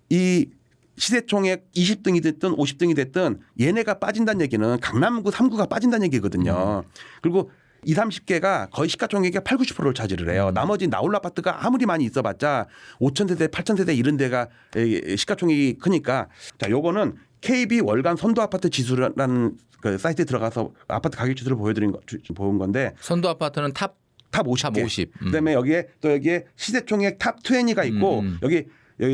이 시세총액 20등이 됐든 50등이 됐든 얘네가 빠진다는 얘기는 강남구 3구가 빠진다는 얘기거든요. 그리고 20, 30개가 거의 시가총액의 8, 90%를 차지를 해요. 나머지 나홀 아파트가 아무리 많이 있어봤자 5,000세대, 8,000세대 이런 데가 시가총액이 크니까 자, 요거는 KB 월간 선도 아파트 지수라는 그 사이트에 들어가서 아파트 가격 지수를 보여드린 건데 선도 아파트는 탑 50개. 탑 50. 그다음에 여기에 시세총액 탑 20가 있고 여기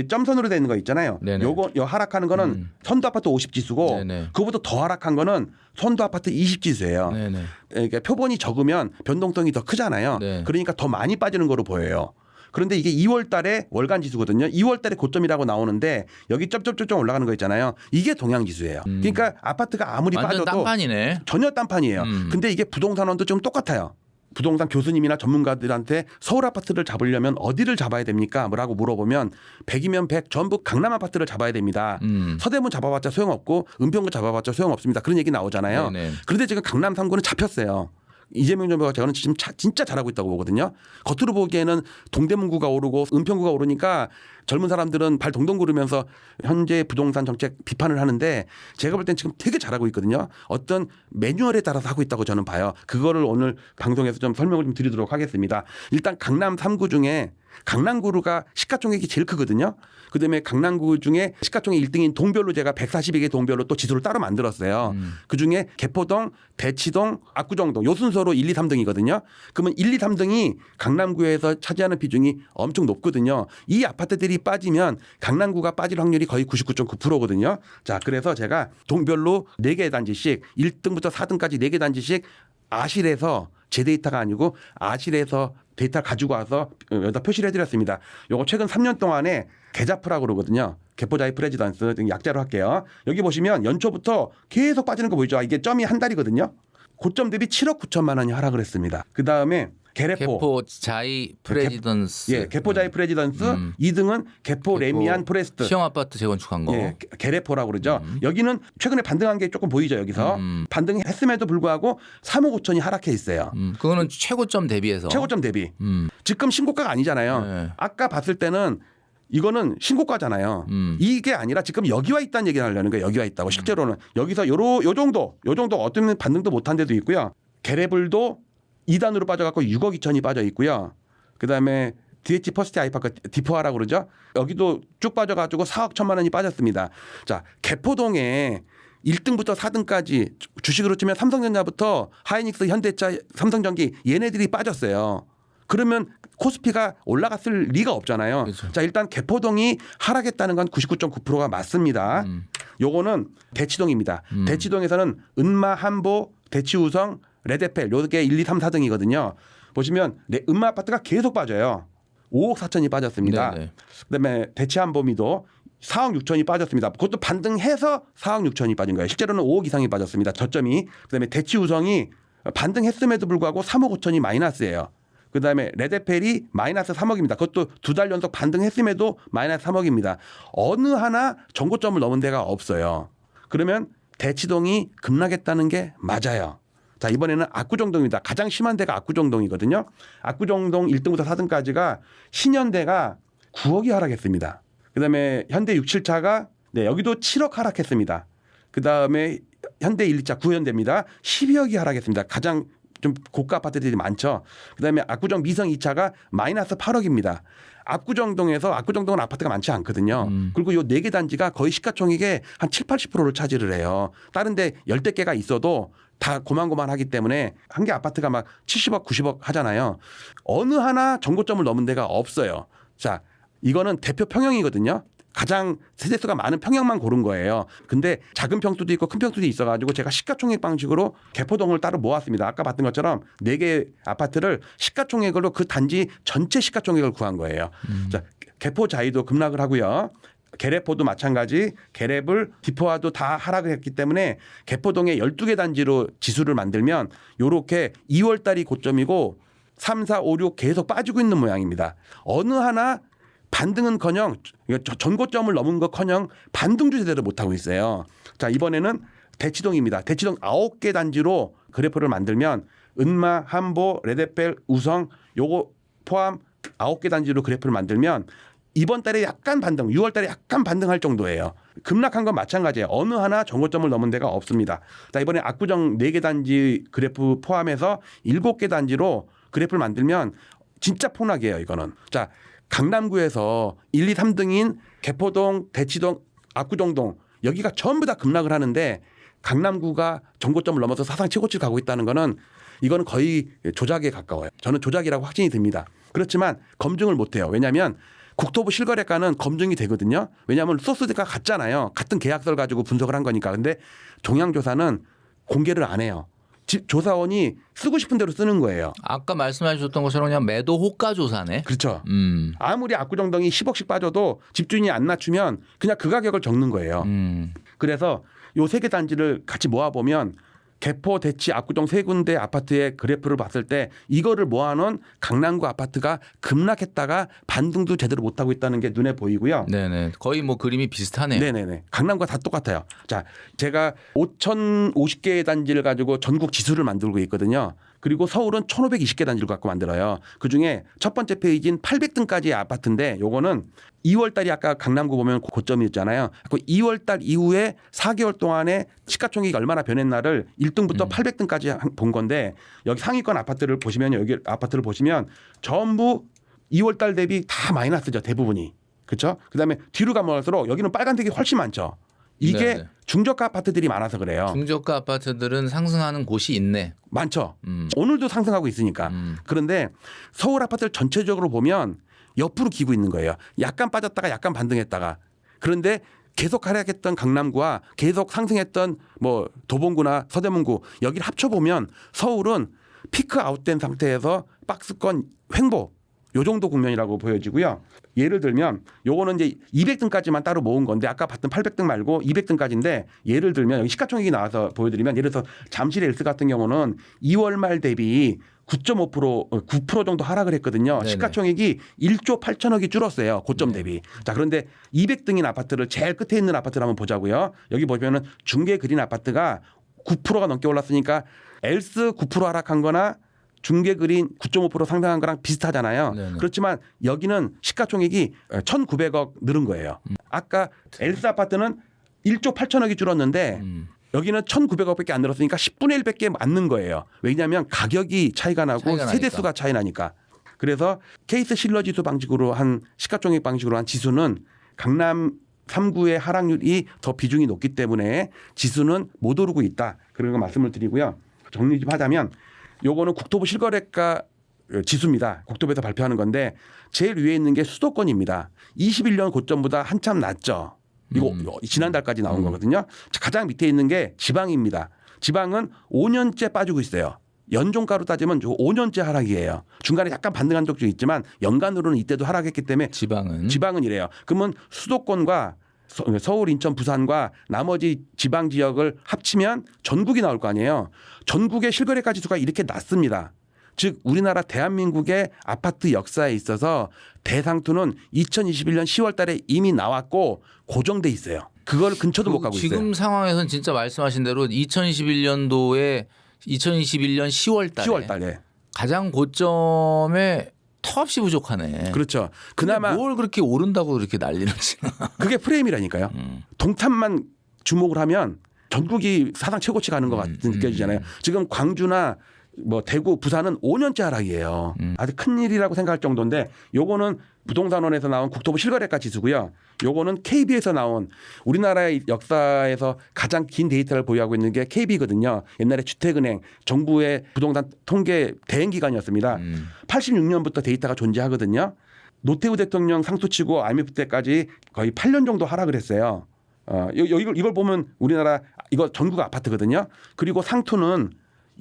점선으로 되어 있는 거 있잖아요. 네네. 요 하락하는 거는 선도 아파트 50 지수고 네네. 그거보다 더 하락한 거는 선도 아파트 20 지수예요. 네네. 그러니까 표본이 적으면 변동성이 더 크잖아요. 네. 그러니까 더 많이 빠지는 거로 보여요. 그런데 이게 2월 달에 월간 지수거든요. 2월 달에 고점이라고 나오는데 여기 쩝쩝쩝 올라가는 거 있잖아요. 이게 동향 지수예요. 그러니까 아파트가 아무리 완전 빠져도 딴판이네. 전혀 딴판이에요. 근데 이게 부동산원도 좀 똑같아요. 부동산 교수님이나 전문가들한테 서울 아파트를 잡으려면 어디를 잡아야 됩니까? 뭐라고 물어보면 100이면 100 전부 강남 아파트를 잡아야 됩니다. 서대문 잡아봤자 소용없고 은평구 잡아봤자 소용없습니다. 그런 얘기 나오잖아요. 네네. 그런데 지금 강남 3구는 잡혔어요. 이재명 정부가 저는 지금 진짜 잘하고 있다고 보거든요. 겉으로 보기에는 동대문구가 오르고 은평구가 오르니까 젊은 사람들은 발 동동 구르면서 현재 부동산 정책 비판을 하는데 제가 볼 땐 지금 되게 잘하고 있거든요. 어떤 매뉴얼에 따라서 하고 있다고 저는 봐요. 그거를 오늘 방송에서 좀 설명을 좀 드리도록 하겠습니다. 일단 강남 3구 중에 강남구가 시가총액이 제일 크거든요. 그다음에 강남구 중에 시가총액 1등인 동별로 제가 142개 동별로 또 지수를 따로 만들었어요. 그중에 개포동, 대치동, 압구정동 요 순서로 1, 2, 3등이거든요. 그러면 1, 2, 3등이 강남구에서 차지하는 비중이 엄청 높거든요. 이 아파트들이 빠지면 강남구가 빠질 확률이 거의 99.9%거든요. 자, 그래서 제가 동별로 4개 단지씩 1등부터 4등까지 4개 단지씩 아실에서 제 데이터가 아니고 아실에서 데이터 가지고 와서 여기다 표시를 해드렸습니다. 요거 최근 3년 동안에 계좌프라고 그러거든요. 개포자이 프레지던스 약자로 할게요. 여기 보시면 연초부터 계속 빠지는 거 보이죠? 이게 점이 한 달이거든요. 고점 대비 7억 9천만 원이 하락을 했습니다. 그다음에 개포 자이 프레지던스. 예, 개포자이 프레지던스. 2등은 개포 레미안 포레스트. 시형 아파트 재건축한 거. 예, 개레포라고 그러죠. 여기는 최근에 반등한 게 조금 보이죠, 여기서. 반등했음에도 불구하고 3억 5천이 하락해 있어요. 그거는 최고점 대비해서. 최고점 대비. 지금 신고가가 아니잖아요. 네. 아까 봤을 때는 이거는 신고가잖아요. 이게 아니라 지금 여기 와 있다는 얘기를 하려는 거예요. 여기 와 있다고. 실제로는 여기서 요 정도 어떤 반등도 못한 데도 있고요. 게레블도 2단으로 빠져갖고 6억 2천이 빠져 있고요. 그다음에 DH 퍼스트 아이파크 디포아라고 그러죠. 여기도 쭉 빠져가지고 4억 1천만 원이 빠졌습니다. 자, 개포동에 1등부터 4등까지 주식으로 치면 삼성전자부터 하이닉스, 현대차, 삼성전기 얘네들이 빠졌어요. 그러면 코스피가 올라갔을 리가 없잖아요. 그렇죠. 자, 일단 개포동이 하락했다는 건 99.9%가 맞습니다. 요거는 대치동입니다. 대치동에서는 은마, 한보, 대치우성, 레드펠 요게 1, 2, 3, 4등이거든요. 보시면 은마 아파트가 계속 빠져요. 5억 4천이 빠졌습니다. 네네. 그다음에 대치한보미도 4억 6천이 빠졌습니다. 그것도 반등해서 4억 6천이 빠진 거예요. 실제로는 5억 이상이 빠졌습니다. 저점이. 그다음에 대치우성이 반등했음에도 불구하고 3억 5천이 마이너스예요. 그다음에 레드펠이 마이너스 3억입니다. 그것도 2달 연속 반등했음에도 마이너스 3억입니다. 어느 하나 정고점을 넘은 데가 없어요. 그러면 대치동이 급락했다는 게 맞아요. 자, 이번에는 압구정동입니다. 가장 심한 데가 압구정동이거든요. 압구정동 1등부터 4등까지가 신현대가 9억이 하락했습니다. 그다음에 현대 6, 7차가 여기도 7억 하락했습니다. 그다음에 현대 1, 2차 구현대입니다. 12억이 하락했습니다. 가장 좀 고가 아파트들이 많죠. 그다음에 압구정 미성 2차가 마이너스 8억입니다. 압구정동은 아파트가 많지 않거든요. 그리고 요 4개 단지가 거의 시가총액의 한 7, 80%를 차지를 해요. 다른 데 열댓 개가 있어도 다 고만고만하기 때문에 한 개 아파트가 막 70억, 90억 하잖아요. 어느 하나 정고점을 넘은 데가 없어요. 자, 이거는 대표 평형이거든요. 가장 세대수가 많은 평형만 고른 거예요. 근데 작은 평수도 있고 큰 평수도 있어가지고 제가 시가총액 방식으로 개포동을 따로 모았습니다. 아까 봤던 것처럼 4개 아파트를 시가총액으로 그 단지 전체 시가총액을 구한 거예요. 자, 개포자이도 급락을 하고요. 게레포도 마찬가지, 게레블, 디포아도 다 하락을 했기 때문에 개포동에 12개 단지로 지수를 만들면 요렇게 2월 달이 고점이고 3, 4, 5, 6 계속 빠지고 있는 모양입니다. 어느 하나 반등은커녕 전고점을 넘은 것커녕 반등도 제대로 못하고 있어요. 자, 이번에는 대치동입니다. 대치동 9개 단지로 그래프를 만들면 은마, 한보, 레드펠, 우성 요거 포함 9개 단지로 그래프를 만들면 이번 달에 약간 반등, 6월 달에 약간 반등할 정도예요. 급락한 건 마찬가지예요. 어느 하나 정고점을 넘은 데가 없습니다. 자, 이번에 압구정 4개 단지 그래프 포함해서 7개 단지로 그래프를 만들면 진짜 폭락이에요, 이거는. 자, 강남구에서 1, 2, 3등인 개포동, 대치동, 압구정동 여기가 전부 다 급락을 하는데 강남구가 정고점을 넘어서 사상 최고치를 가고 있다는 거는 이거는 거의 조작에 가까워요. 저는 조작이라고 확신이 듭니다. 그렇지만 검증을 못해요. 왜냐하면 국토부 실거래가는 검증이 되거든요. 왜냐하면 소스가 같잖아요. 같은 계약서를 가지고 분석을 한 거니까. 근데 동양조사는 공개를 안 해요. 조사원이 쓰고 싶은 대로 쓰는 거예요. 아까 말씀해 주셨던 것처럼 그냥 매도 호가 조사네. 그렇죠. 아무리 압구정동이 10억씩 빠져도 집주인이 안 낮추면 그냥 그 가격을 적는 거예요. 그래서 요 3개 단지를 같이 모아보면 개포, 대치, 압구정 3군데 아파트의 그래프를 봤을 때 이거를 모아놓은 강남구 아파트가 급락했다가 반등도 제대로 못하고 있다는 게 눈에 보이고요. 네네. 거의 뭐 그림이 비슷하네요. 네네네. 강남구가 다 똑같아요. 자, 제가 5,050개의 단지를 가지고 전국 지수를 만들고 있거든요. 그리고 서울은 1,520개 단지를 갖고 만들어요. 그중에 첫 번째 페이지인 800등까지의 아파트인데 요거는 2월 달이 아까 강남구 보면 고점이었잖아요. 그 2월 달 이후에 4개월 동안에 시가총액이 얼마나 변했나를 1등부터 800등까지 본 건데 여기 상위권 아파트를 보시면 여기 아파트를 보시면 전부 2월 달 대비 다 마이너스죠. 대부분이. 그렇죠? 그다음에 뒤로 가면서록 여기는 빨간색이 훨씬 많죠. 이게 네네. 중저가 아파트들이 많아서 그래요. 중저가 아파트들은 상승하는 곳이 있네. 많죠. 오늘도 상승하고 있으니까. 그런데 서울 아파트를 전체적으로 보면 옆으로 기고 있는 거예요. 약간 빠졌다가 약간 반등했다가. 그런데 계속 하락했던 강남구와 계속 상승했던 뭐 도봉구나 서대문구 여기를 합쳐보면 서울은 피크 아웃된 상태에서 박스권 횡보 요 정도 국면이라고 보여지고요. 예를 들면 요거는 이제 200등까지만 따로 모은 건데 아까 봤던 800등 말고 200등까지인데 예를 들면 여기 시가총액이 나와서 보여드리면 예를 들어서 잠실 엘스 같은 경우는 2월 말 대비 9.5% 9% 정도 하락을 했거든요. 네네. 시가총액이 1조 8천억이 줄었어요. 고점 대비. 자, 그런데 200등인 아파트를 제일 끝에 있는 아파트를 한번 보자고요. 여기 보면은 중계 그린 아파트가 9%가 넘게 올랐으니까 엘스 9% 하락한 거나 중계 그린 9.5% 상승한 거랑 비슷하잖아요. 네네. 그렇지만 여기는 시가총액이 1,900억 늘은 거예요. 아까 엘스 아파트는 1조 8천억이 줄었는데 여기는 1,900억밖에 안 늘었으니까 10분의 1밖에 안 는 거예요. 왜냐하면 가격이 차이가 나고 차이가 세대 나니까. 수가 차이 나니까. 그래서 케이스 실러 지수 방식으로 한 시가총액 방식으로 한 지수는 강남 3구의 하락률이 더 비중이 높기 때문에 지수는 못 오르고 있다. 그런 거 말씀을 드리고요. 정리 좀 하자면 요거는 국토부 실거래가 지수입니다. 국토부에서 발표하는 건데 제일 위에 있는 게 수도권입니다. 21년 고점보다 한참 낮죠. 이거 지난달까지 나온 거거든요. 가장 밑에 있는 게 지방입니다. 지방은 5년째 빠지고 있어요. 연종가로 따지면 5년째 하락이에요. 중간에 약간 반등한 적도 있지만 연간으로는 이때도 하락했기 때문에 지방은 이래요. 그러면 수도권과 서울, 인천, 부산과 나머지 지방 지역을 합치면 전국이 나올 거 아니에요. 전국의 실거래가 지수가 이렇게 낮습니다. 즉 우리나라 대한민국의 아파트 역사에 있어서 대상투는 2021년 10월 달에 이미 나왔고 고정돼 있어요. 그걸 근처도 못 가고 있어요. 지금 상황에서는 진짜 말씀하신 대로 2021년 10월 달에 10월 달에 가장 고점에 턱없이 부족하네. 그렇죠. 그나마 뭘 그렇게 오른다고 그렇게 난리는지. 그게 프레임이라니까요. 동탄만 주목을 하면 전국이 사상 최고치 가는 것 같은 느껴지잖아요. 지금 광주나 뭐 대구, 부산은 5년째 하락이에요. 아주 큰 일이라고 생각할 정도인데 요거는 부동산원에서 나온 국토부 실거래가 지수고요. 요거는 KB에서 나온 우리나라의 역사에서 가장 긴 데이터를 보유하고 있는 게 KB거든요. 옛날에 주택은행 정부의 부동산 통계 대행 기관이었습니다. 86년부터 데이터가 존재하거든요. 노태우 대통령 상투치고 IMF 때까지 거의 8년 정도 하락을 했어요. 이걸 보면 우리나라 이거 전국 아파트거든요. 그리고 상투는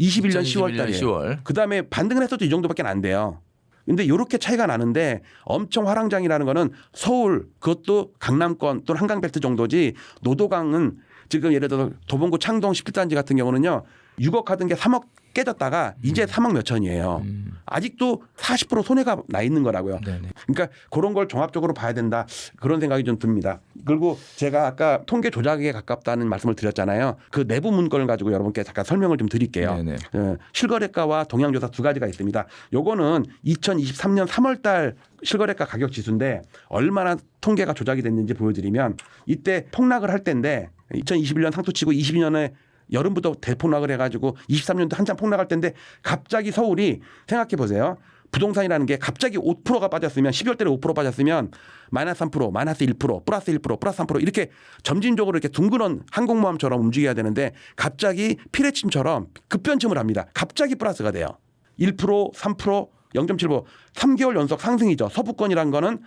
21년 10월 달에 그다음에 반등을 했어도 이 정도밖에 안 돼요. 근데 이렇게 차이가 나는데 엄청 화랑장이라는 거는 서울 그것도 강남권 또는 한강벨트 정도지 노도강은 지금 예를 들어서 도봉구 창동 17단지 같은 경우는요 6억 하던 게 3억 깨졌다가 이제 3억 몇천이에요. 아직도 40% 손해가 나 있는 거라고요. 네네. 그러니까 그런 걸 종합적으로 봐야 된다. 그런 생각이 좀 듭니다. 그리고 제가 아까 통계 조작에 가깝다는 말씀을 드렸잖아요. 그 내부 문건을 가지고 여러분께 잠깐 설명을 좀 드릴게요. 실거래가와 동향조사 두 가지가 있습니다. 요거는 2023년 3월 달 실거래가 가격 지수인데 얼마나 통계가 조작이 됐는지 보여드리면 이때 폭락을 할 때인데 2021년 상투치고 22년에 여름부터 대폭락을 해가지고 23년도 한참 폭락할 때인데 갑자기 서울이 생각해 보세요. 부동산이라는 게 갑자기 5%가 빠졌으면 12월 달에 5% 빠졌으면 마이너스 3%, 마이너스 1%, 플러스 1%, 플러스 3% 이렇게 점진적으로 이렇게 둥그런 항공모함처럼 움직여야 되는데 갑자기 피레침처럼 급변침을 합니다. 갑자기 플러스가 돼요. 1%, 3%, 0.7%, 3개월 연속 상승이죠. 서부권이란 거는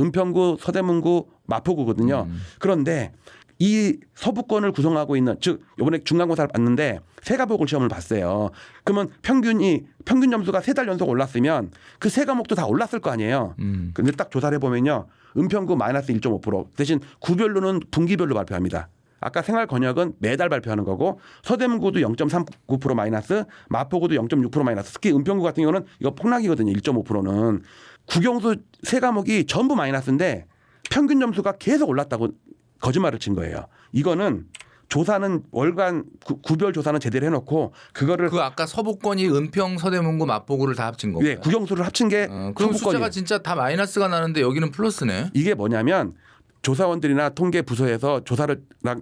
은평구, 서대문구, 마포구거든요. 그런데 이 서부권을 구성하고 있는 즉 이번에 중간고사를 봤는데 세 과목을 시험을 봤어요. 그러면 평균 점수가 3달 연속 올랐으면 그 세 과목도 다 올랐을 거 아니에요. 근데 딱 조사를 해보면요. 은평구 마이너스 1.5% 대신 구별로는 분기별로 발표합니다. 아까 생활권역은 매달 발표하는 거고 서대문구도 0.39% 마이너스 마포구도 0.6% 마이너스 특히 은평구 같은 경우는 이거 폭락이거든요. 1.5%는 국영수 세 과목이 전부 마이너스인데 평균 점수가 계속 올랐다고 거짓말을 친 거예요. 이거는 조사는 월간 구별 조사는 제대로 해놓고 그거를 그 아까 서부권이 은평, 서대문구, 마포구를 다 합친 거고. 네, 국영수를 합친 게 그럼 숫자가 진짜 다 마이너스가 나는데 여기는 플러스네. 이게 뭐냐면 조사원들이나 통계 부서에서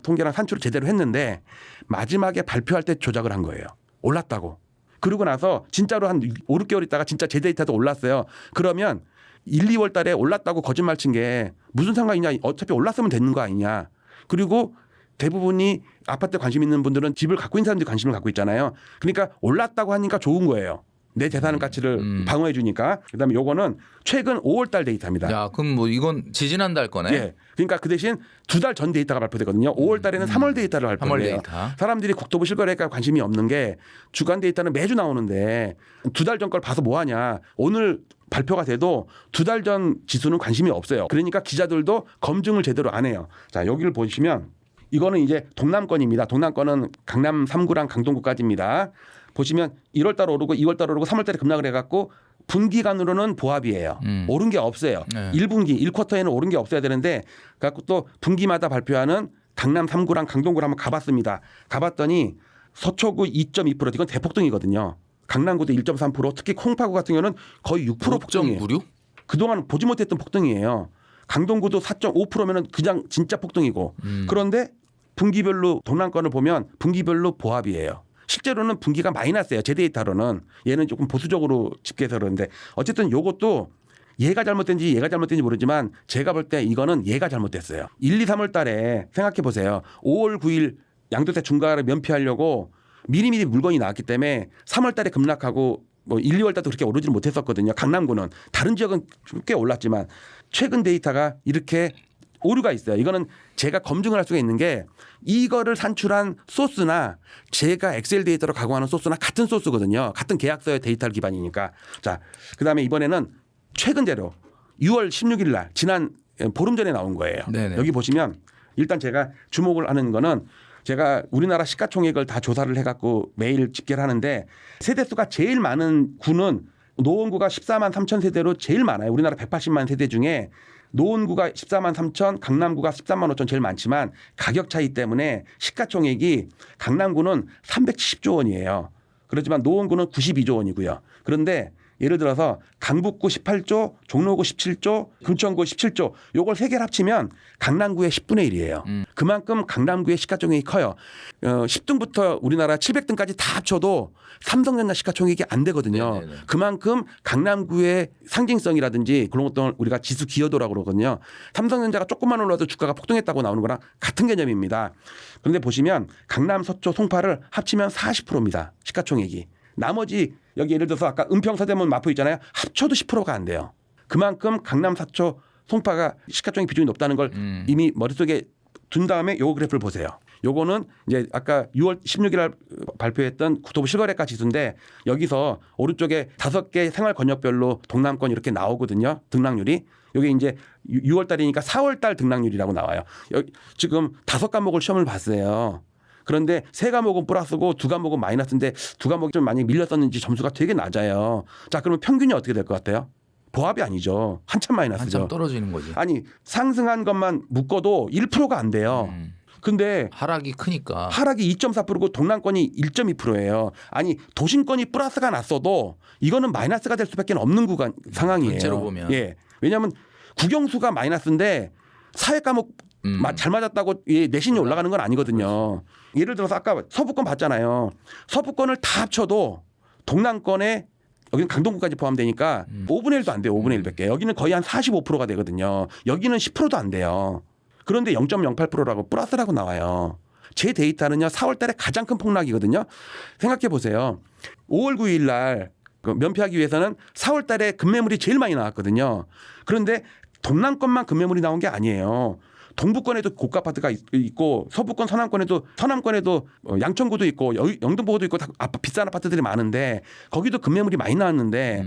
통계랑 산출을 제대로 했는데 마지막에 발표할 때 조작을 한 거예요. 올랐다고. 그러고 나서 진짜로 한 5, 6개월 있다가 진짜 제 데이터도 올랐어요. 그러면 1, 2월 달에 올랐다고 거짓말 친 게 무슨 상관이냐. 어차피 올랐으면 되는 거 아니냐. 그리고 대부분이 아파트에 관심 있는 분들은 집을 갖고 있는 사람들이 관심을 갖고 있잖아요. 그러니까 올랐다고 하니까 좋은 거예요. 내 재산 가치를 방어해 주니까. 그다음에 요거는 최근 5월 달 데이터입니다. 야, 그럼 뭐 이건 지지난달 거네. 예. 그러니까 그 대신 2달 전 데이터가 발표되거든요. 5월 달에는 3월 데이터를 발표해요. 사람들이 국토부 실거래가 관심이 없는 게 주간 데이터는 매주 나오는데 2달 전 걸 봐서 뭐 하냐. 오늘 발표가 돼도 2달 전 지수는 관심이 없어요. 그러니까 기자들도 검증을 제대로 안 해요. 자, 여기를 보시면 이거는 이제 동남권입니다. 동남권은 강남 3구랑 강동구까지입니다. 보시면 1월달 오르고 2월달 오르고 3월달에 급락을 해갖고 분기간으로는 보합이에요. 오른 게 없어요. 네. 1분기 1쿼터에는 오른 게 없어야 되는데 갖고 또 분기마다 발표하는 강남 3구랑 강동구를 한번 가봤습니다. 가봤더니 서초구 2.2% 이건 대폭등이거든요. 강남구도 1.3% 특히 콩파구 같은 경우는 거의 6% 폭등이에요. 5.96? 그동안 보지 못했던 폭등이에요. 강동구도 4.5%면은 그냥 진짜 폭등이고 그런데 분기별로 동남권을 보면 분기별로 보합이에요. 실제로는 분기가 마이너스예요. 제 데이터로는. 얘는 조금 보수적으로 집계해서 그러는데 어쨌든 요것도 얘가 잘못된지 모르지만 제가 볼 때 이거는 얘가 잘못됐어요. 1, 2, 3월 달에 생각해 보세요. 5월 9일 양도세 중과를 면피하려고 미리미리 물건이 나왔기 때문에 3월 달에 급락하고 뭐 1, 2월 달도 그렇게 오르지는 못했었거든요. 강남구는. 다른 지역은 꽤 올랐지만 최근 데이터가 이렇게 오류가 있어요. 이거는 제가 검증을 할 수가 있는 게 이거를 산출한 소스나 제가 엑셀 데이터로 가공하는 소스나 같은 소스거든요. 같은 계약서의 데이터를 기반이니까. 자, 그다음에 이번에는 최근 자료 6월 16일 날 지난 보름 전에 나온 거예요. 네네. 여기 보시면 일단 제가 주목을 하는 거는 제가 우리나라 시가총액을 다 조사를 해갖고 매일 집계를 하는데 세대수가 제일 많은 구는 노원구가 14만 3천 세대로 제일 많아요. 우리나라 180만 세대 중에 노원구가 14만 3천, 강남구가 13만 5천 제일 많지만 가격 차이 때문에 시가총액이 강남구는 370조 원이에요. 그렇지만 노원구는 92조 원이고요. 그런데 예를 들어서 강북구 18조, 종로구 17조, 금천구 17조 요걸 세 개를 합치면 강남구의 10분의 1이에요. 그만큼 강남구의 시가총액이 커요. 10등부터 우리나라 700등까지 다 합쳐도 삼성전자 시가총액이 안 되거든요. 네네네. 그만큼 강남구의 상징성이라든지 그런 것들 우리가 지수 기여도라고 그러거든요. 삼성전자가 조금만 올라도 주가가 폭등했다고 나오는 거랑 같은 개념입니다. 그런데 보시면 강남, 서초, 송파를 합치면 40%입니다. 시가총액이. 나머지 여기 예를 들어서 아까 은평, 서대문, 마포 있잖아요. 합쳐도 10%가 안 돼요. 그만큼 강남, 서초, 송파가 시가총액 비중이 높다는 걸 이미 머릿속에 둔 다음에 요 그래프를 보세요. 요거는 이제 아까 6월 16일 날 발표했던 국토부 실거래가 지수인데 여기서 오른쪽에 5개 생활 권역별로 동남권 이렇게 나오거든요. 등락률이. 여기 이제 6월 달이니까 4월 달 등락률이라고 나와요. 여기 지금 5과목을 시험을 봤어요. 그런데 3과목은 플러스고 2과목은 마이너스인데 2과목이 좀 많이 밀렸었는지 점수가 되게 낮아요. 자, 그러면 평균이 어떻게 될 것 같아요? 보합이 아니죠. 한참 마이너스죠. 한참 떨어지는 거지. 아니 상승한 것만 묶어도 1%가 안 돼요. 근데 하락이 크니까. 하락이 2.4%고 동남권이 1.2%예요. 아니 도심권이 플러스가 났어도 이거는 마이너스가 될 수밖에 없는 구간 상황이에요. 전체로 보면. 예. 왜냐하면 국영수가 마이너스인데 사회 과목 잘 맞았다고 내신이 올라가는 건 아니거든요. 예를 들어서 아까 서부권 봤잖아요. 서부권을 다 합쳐도 동남권에 여기는 강동구까지 포함되니까 5분의 1도 안 돼요. 5분의 1밖에. 여기는 거의 한 45%가 되거든요. 여기는 10%도 안 돼요. 그런데 0.08%라고 플러스라고 나와요. 제 데이터는요. 4월 달에 가장 큰 폭락이거든요. 생각해 보세요. 5월 9일 날 면피하기 위해서는 4월 달에 급매물이 제일 많이 나왔거든요. 그런데 동남권만 급매물이 나온 게 아니에요. 동부권에도 고가 아파트가 있고 서부권 서남권에도 양천구도 있고 영등포구도 있고 다 비싼 아파트들이 많은데 거기도 급매물이 많이 나왔는데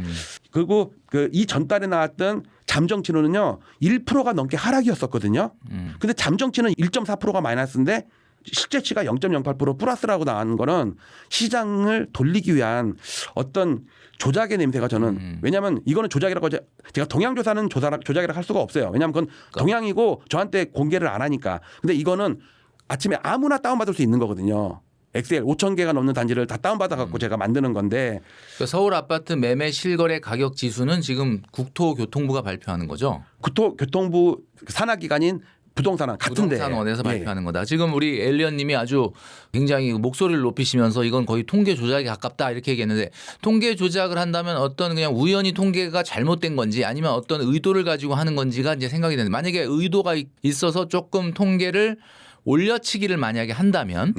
그리고 이 전달에 나왔던 잠정치로는요 1%가 넘게 하락이었었거든요. 근데 잠정치는 1.4%가 마이너스인데 실제치가 0.08% 플러스라고 나온 거는 시장을 돌리기 위한 어떤 조작의 냄새가 저는 왜냐하면 이거는 조작이라고 제가 동향조사는 조작이라고 할 수가 없어요. 왜냐하면 그건 동향이고 저한테 공개를 안 하니까. 근데 이거는 아침에 아무나 다운받을 수 있는 거거든요. 엑셀 5,000개가 넘는 단지를 다 다운받아 갖고 제가 만드는 건데 그러니까 서울 아파트 매매 실거래 가격 지수는 지금 국토교통부가 발표하는 거죠. 국토교통부 산하기관인 부동산원 같은데 부동산원에서 발표하는 거다. 지금 우리 엘리언님이 아주 굉장히 목소리를 높이시면서 이건 거의 통계 조작에 가깝다 이렇게 얘기했는데 통계 조작을 한다면 어떤 그냥 우연히 통계가 잘못된 건지 아니면 어떤 의도를 가지고 하는 건지가 이제 생각이 되는데 만약에 의도가 있어서 조금 통계를 올려치기를 만약에 한다면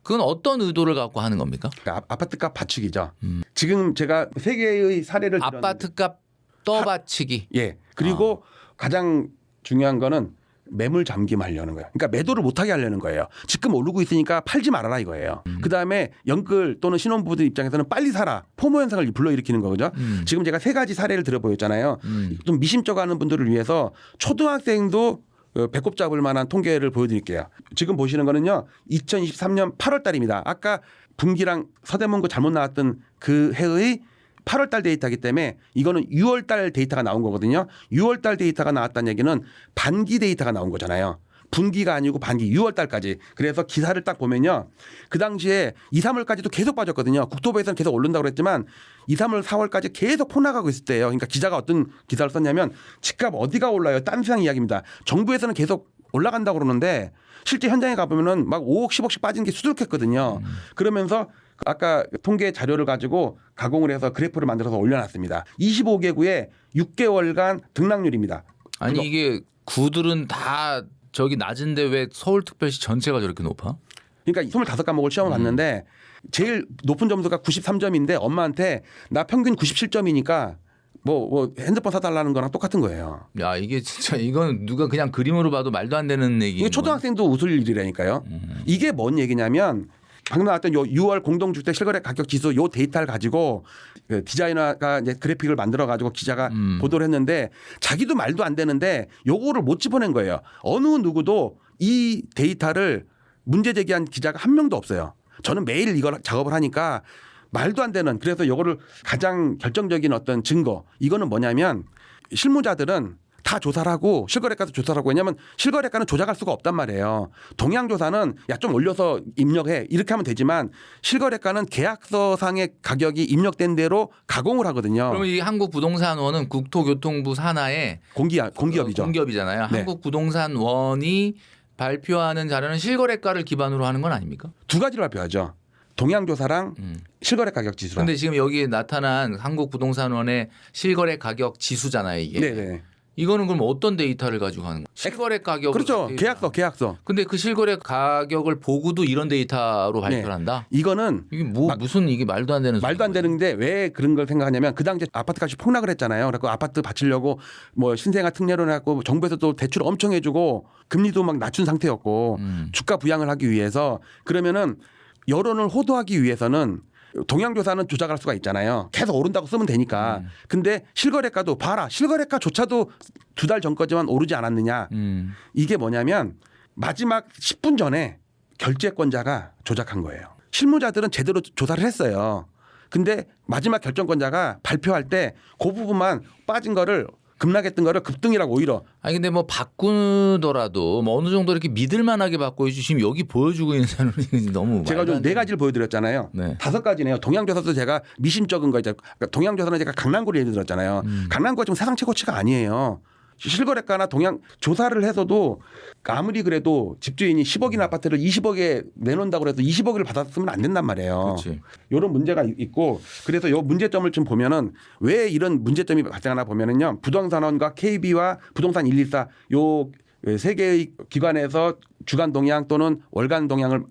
그건 어떤 의도를 갖고 하는 겁니까? 그러니까 아파트값 받치기죠. 지금 제가 3개의 사례를 아파트값 떠받치기. 예. 그리고 가장 중요한 거는 매물 잠김하려는 거예요. 그러니까 매도를 못하게 하려는 거예요. 지금 오르고 있으니까 팔지 말아라 이거예요. 그다음에 연끌 또는 신혼부부들 입장에서는 빨리 사라. 포모 현상을 불러일으키는 거죠. 지금 제가 3가지 사례를 들어보였잖아요. 좀 미심쩍어하는 분들을 위해서 초등학생도 배꼽 잡을 만한 통계를 보여드릴게요. 지금 보시는 거는요. 2023년 8월 달입니다. 아까 분기랑 서대문구 잘못 나왔던 그 해의 8월 달 데이터이기 때문에 이거는 6월 달 데이터가 나온 거거든요. 6월 달 데이터가 나왔다는 얘기는 반기 데이터가 나온 거잖아요. 분기가 아니고 반기 6월 달까지. 그래서 기사를 딱 보면요. 그 당시에 2, 3월까지도 계속 빠졌거든요. 국토부에서는 계속 오른다고 그랬지만 2, 3월, 4월까지 계속 포나가고 있을 때예요. 그러니까 기자가 어떤 기사를 썼냐면 집값 어디가 올라요? 딴 세상 이야기입니다. 정부에서는 계속 올라간다고 그러는데 실제 현장에 가보면은 막 5억, 10억씩 빠지는 게 수두룩했거든요. 그러면서 아까 통계 자료를 가지고 가공을 해서 그래프를 만들어서 올려놨습니다. 25개구의 6개월간 등락률입니다. 아니 이게 구들은 다 저기 낮은데 왜 서울특별시 전체가 저렇게 높아? 그러니까 25과목을 시험을 봤는데 제일 높은 점수가 93점인데 엄마한테 나 평균 97점이니까 뭐 핸드폰 사달라는 거랑 똑같은 거예요. 야 이게 진짜 이건 누가 그냥 그림으로 봐도 말도 안 되는 얘기. 이게 초등학생도 웃을 일이라니까요. 이게 뭔 얘기냐면 방금 나왔던 요 6월 공동주택 실거래 가격 지수 요 데이터를 가지고 그 디자이너가 이제 그래픽을 만들어 가지고 기자가 보도를 했는데 자기도 말도 안 되는데 요거를 못 짚어낸 거예요. 어느 누구도 이 데이터를 문제 제기한 기자가 한 명도 없어요. 저는 매일 이걸 작업을 하니까 말도 안 되는 그래서 요거를 가장 결정적인 어떤 증거 이거는 뭐냐면 실무자들은 다 조사를 하고 실거래가도 조사를 하고 왜냐하면 실거래가는 조작할 수가 없단 말이에요. 동양조사는 야 좀 올려서 입력해 이렇게 하면 되지만 실거래가는 계약서상의 가격이 입력된 대로 가공을 하거든요. 그러면 이 한국부동산원은 국토교통부 산하의 공기업이죠. 공기업이잖아요. 네. 한국부동산원이 발표하는 자료는 실거래가를 기반으로 하는 건 아닙니까? 두 가지를 발표하죠. 동양조사랑 실거래 가격 지수랑. 그런데 지금 여기에 나타난 한국부동산원의 실거래 가격 지수잖아요, 이게. 네네. 이거는 그럼 어떤 데이터를 가지고 하는 거예요? 실거래 가격. 그렇죠. 계약서. 근데 그 실거래 가격을 보고도 이런 데이터로 발표를 한다? 이거는 이게 무슨 이게 말도 안 되는 말도 안 되는데 왜 그런 걸 생각하냐면 그 당시에 아파트 값이 폭락을 했잖아요. 그래서 아파트 받치려고 뭐 신생아 특례로 해갖고 정부에서 또 대출 엄청 해주고 금리도 막 낮춘 상태였고 주가 부양을 하기 위해서 그러면은 여론을 호도하기 위해서는 동양조사는 조작할 수가 있잖아요. 계속 오른다고 쓰면 되니까. 근데 실거래가도 봐라. 실거래가조차도 2달 전 거지만 오르지 않았느냐. 이게 뭐냐면 마지막 10분 전에 결재권자가 조작한 거예요. 실무자들은 제대로 조사를 했어요. 근데 마지막 결정권자가 발표할 때 그 부분만 빠진 거를 급락했던 거를 급등이라고 오히려. 아니 근데 뭐 바꾸더라도 뭐 어느 정도 이렇게 믿을만하게 바꿔야지 지금 여기 보여주고 있는 사람이 너무 제가 좀 4가지를 보여드렸잖아요. 네. 5가지네요. 동양조사도 제가 미심쩍은 거 이제 동양조사는 제가 강남구를 예를 들었잖아요. 강남구가 지금 세상 최고치가 아니에요. 실거래가나 동양 조사를 해서도 아무리 그래도 집주인이 10억인 아파트를 20억에 내놓는다고 해서 20억을 받았으면 안 된단 말이에요. 그렇지. 이런 문제가 있고 그래서 이 문제점을 좀 보면은 왜 이런 문제점이 발생하나 보면은요. 부동산원과 KB와 부동산 114 요 세 개의 기관에서 주간 동향 또는 월간 동향을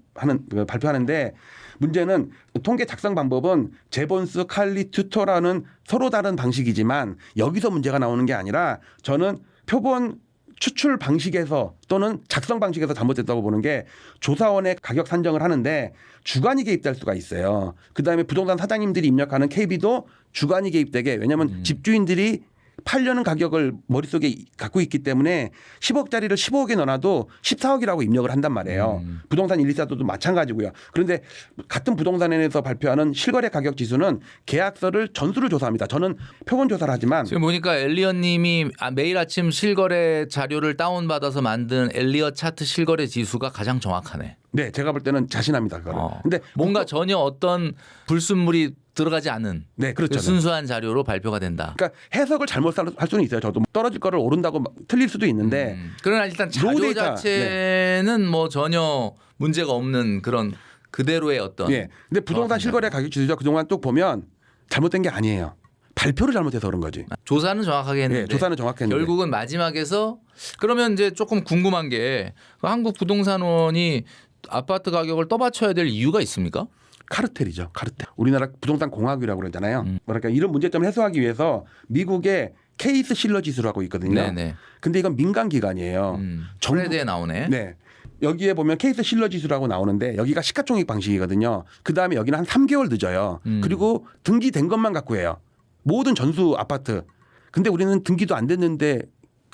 발표하는데 문제는 통계 작성 방법은 제본스, 칼리, 튜터라는 서로 다른 방식이지만 여기서 문제가 나오는 게 아니라 저는 표본 추출 방식에서 또는 작성 방식에서 잘못됐다고 보는 게 조사원의 가격 산정을 하는데 주관이 개입될 수가 있어요. 그다음에 부동산 사장님들이 입력하는 KB도 주관이 개입되게 왜냐하면 집주인들이 팔려는 가격을 머릿속에 갖고 있기 때문에 10억짜리를 15억에 넣어놔도 14억이라고 입력을 한단 말이에요. 부동산 124도 마찬가지고요. 그런데 같은 부동산원에서 발표하는 실거래 가격 지수는 계약서를 전수를 조사합니다. 저는 표본 조사를 하지만 지금 보니까 엘리엇 님이 매일 아침 실거래 자료를 다운받아서 만든 엘리엇 차트 실거래 지수가 가장 정확하네. 네, 제가 볼 때는 자신합니다. 그거를. 근데 뭔가 전혀 어떤 불순물이 들어가지 않은 네, 그렇죠. 순수한 자료로 발표가 된다. 그러니까 해석을 잘못 할 수는 있어요. 저도 떨어질 거를 오른다고 틀릴 수도 있는데 그러나 일단 자료 로우 데이터, 자체는 뭐 전혀 문제가 없는 그런 그대로의 어떤. 예. 근데 부동산 실거래 가격 지수가 그동안 또 보면 잘못된 게 아니에요. 발표를 잘못해서 그런 거지. 조사는 정확하게 했는데 예, 조사는 정확했는데 결국은 마지막에서 그러면 이제 조금 궁금한 게 한국부동산원이 아파트 가격을 떠받쳐야 될 이유가 있습니까? 카르텔이죠. 카르텔. 우리나라 부동산 공학이라고 그러잖아요. 뭐랄까 이런 문제점을 해소하기 위해서 미국의 케이스 실러 지수라고 있거든요. 네네. 근데 이건 민간 기관이에요. 프레드에 나오네. 네. 여기에 보면 케이스 실러 지수라고 나오는데 여기가 시가총액 방식이거든요. 그다음에 여기는 한 3개월 늦어요. 그리고 등기된 것만 갖고 해요. 모든 전수 아파트. 근데 우리는 등기도 안 됐는데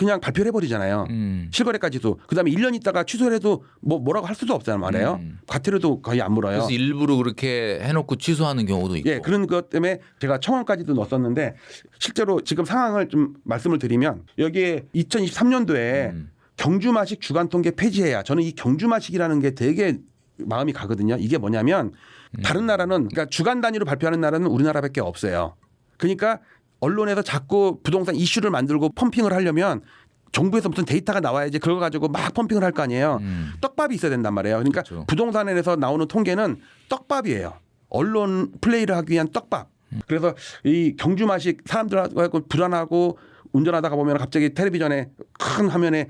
그냥 발표를 해버리잖아요. 실거래가 지수. 그다음에 1년 있다가 취소를 해도 뭐라고 할 수도 없잖아요. 말이에요. 과태료도 거의 안 물어요. 그래서 일부러 그렇게 해놓고 취소하는 경우도 있고. 예, 그런 것 때문에 제가 청원까지도 넣었었는데 실제로 지금 상황을 좀 말씀을 드리면 여기에 2023년도에 경주마식 주간통계 폐지해야 저는 이 경주마식이라는 게 되게 마음이 가거든요. 이게 뭐냐면 다른 나라는 그러니까 주간 단위로 발표하는 나라는 우리나라밖에 없어요. 그러니까 언론에서 자꾸 부동산 이슈를 만들고 펌핑을 하려면 정부에서 무슨 데이터가 나와야지 그걸 가지고 막 펌핑을 할 거 아니에요. 떡밥이 있어야 된단 말이에요. 그러니까 그렇죠. 부동산에서 나오는 통계는 떡밥이에요. 언론 플레이를 하기 위한 떡밥. 그래서 이 경주마식 사람들하고 불안하고 운전하다가 보면 갑자기 텔레비전에 큰 화면에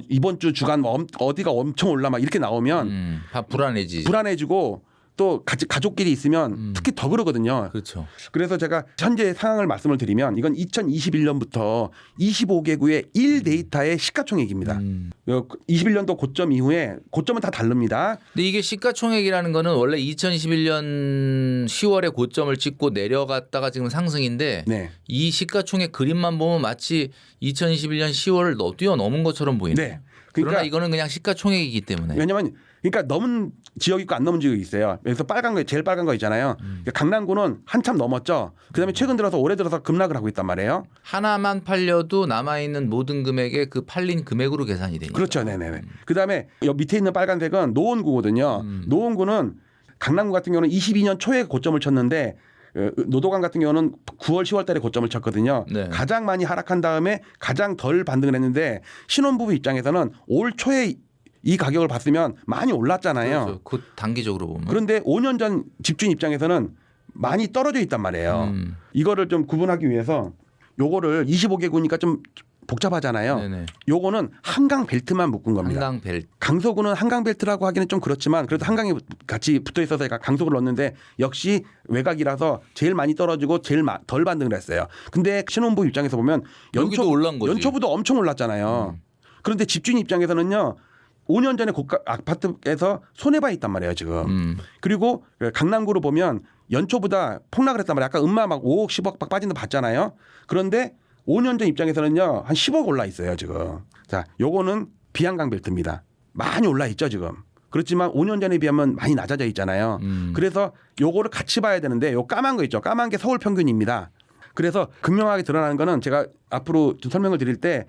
이번 주 주간 어디가 엄청 올라 막 이렇게 나오면 다 불안해지지. 불안해지고 또 가족끼리 있으면 특히 더 그러거든요. 그렇죠. 그래서 제가 현재 상황을 말씀을 드리면 이건 2021년부터 25개국의 1데이터의 시가총액입니다. 21년도 고점 이후에 고점은 다 다릅니다. 근데 이게 시가총액이라는 거는 원래 2021년 10월에 고점을 찍고 내려갔다가 지금 상승인데 네. 이 시가총액 그림만 보면 마치 2021년 10월을 뛰어넘은 것처럼 보이네요. 네. 그러나 그러니까 이거는 그냥 시가총액이기 때문에. 왜냐하면 그러니까 넘은 지역이 있고 안 넘은 지역이 있어요. 그래서 빨간 거 제일 빨간 거 있잖아요. 그러니까 강남구는 한참 넘었죠. 그다음에 최근 들어서 올해 들어서 급락을 하고 있단 말이에요. 하나만 팔려도 남아있는 모든 금액에 그 팔린 금액으로 계산이 되니까. 그렇죠. 네네. 그다음에 여기 밑에 있는 빨간색은 노원구거든요. 노원구는 강남구 같은 경우는 22년 초에 고점을 쳤는데 노도강 같은 경우는 9월 10월 달에 고점을 쳤거든요. 네. 가장 많이 하락한 다음에 가장 덜 반등을 했는데 신혼부부 입장에서는 올 초에 이 가격을 봤으면 많이 올랐잖아요. 그렇죠. 그 단기적으로 보면. 그런데 5년 전 집주인 입장에서는 많이 떨어져 있단 말이에요. 이거를 좀 구분하기 위해서 요거를 25개구니까 좀 복잡하잖아요. 네네. 요거는 한강 벨트만 묶은 겁니다. 한강 벨트. 강서구는 한강 벨트라고 하기는 좀 그렇지만 그래도 한강이 같이 붙어 있어서 제가 강서구를 넣었는데 역시 외곽이라서 제일 많이 떨어지고 제일 덜 반등을 했어요. 근데 신혼부부 입장에서 보면 여기도 올란 거지. 연초부터 엄청 올랐잖아요. 그런데 집주인 입장에서는요. 5년 전에 고가 아파트에서 손해봐 있단 말이에요 지금. 그리고 강남구로 보면 연초보다 폭락을 했단 말이에요. 아까 음마 막 5억 10억 막 빠진 거 봤잖아요. 그런데 5년 전 입장에서는요 한 10억 올라 있어요 지금. 자, 요거는 비한강 벨트입니다. 많이 올라 있죠 지금. 그렇지만 5년 전에 비하면 많이 낮아져 있잖아요. 그래서 요거를 같이 봐야 되는데 요 까만 거 있죠. 까만 게 서울 평균입니다. 그래서 극명하게 드러나는 거는 제가 앞으로 좀 설명을 드릴 때